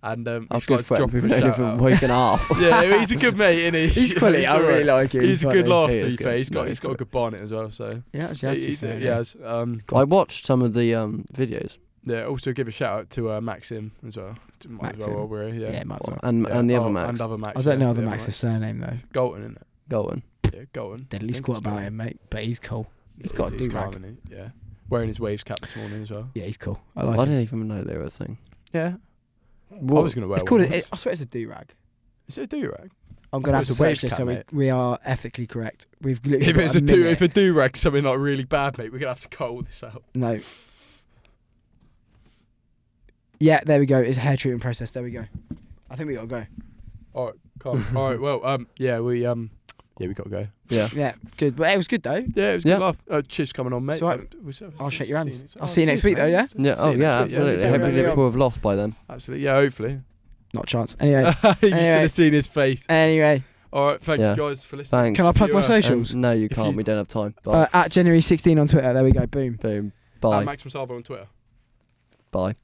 And Our we'd like good to friend, drop we've a known him shout for a out. week and a half. Yeah, he's a good mate, isn't he? He's quality. I really like him. He's a good laugh, He to is be good. fair. He's No, got he's a good. good bonnet as well, so Yeah, actually, has to be fair, he has. I watched some of the videos Yeah, also give a shout out to Maxim as well. Might as well Maxim. while we're here, Yeah, might as well. and Yeah. the Oh, other Max, And other Max. I don't know yeah, the other Max's surname though. Galton, isn't it? Golden. Yeah, Galton. Deadly squat about him, mate. But he's cool. He's got a He's do-rag. calm, isn't he? Yeah. Wearing his Waves cap this morning as well. Yeah, he's cool. I I like him. didn't even know they were a thing. Yeah. I What? was going to wear It's called. one. I swear it's a do-rag. Is it a do-rag? I'm gonna I have thought to it was a search wave this cap, so mate. we are ethically correct. We've literally If got it's a a do, minute. if a do-rag something like really bad, mate, we're going to have to cut all this out. No. Yeah, there we go. It's a hair treatment process. There we go. I think we gotta go. All right, calm. All right, well, yeah, we got to go. Yeah. Yeah, good. But it was good though. Yeah, it was a Yeah. good laugh. Cheers for coming on, mate. So I'll shake your hands. I'll see you next week though. Yeah. Yeah. See Oh you yeah. next week, yeah. Absolutely. See you Hopefully next week. Liverpool have lost by then. Absolutely. Yeah, hopefully. Not a chance. Anyway. You should Anyway. have seen his face. Anyway. All right, thank Yeah. you guys for listening. Thanks. Can I plug my You, socials? And no, you If can't. you- We don't have time. But At January 16 on Twitter. There we go. Boom. boom. Bye. Maxim Salvo on Twitter. Bye.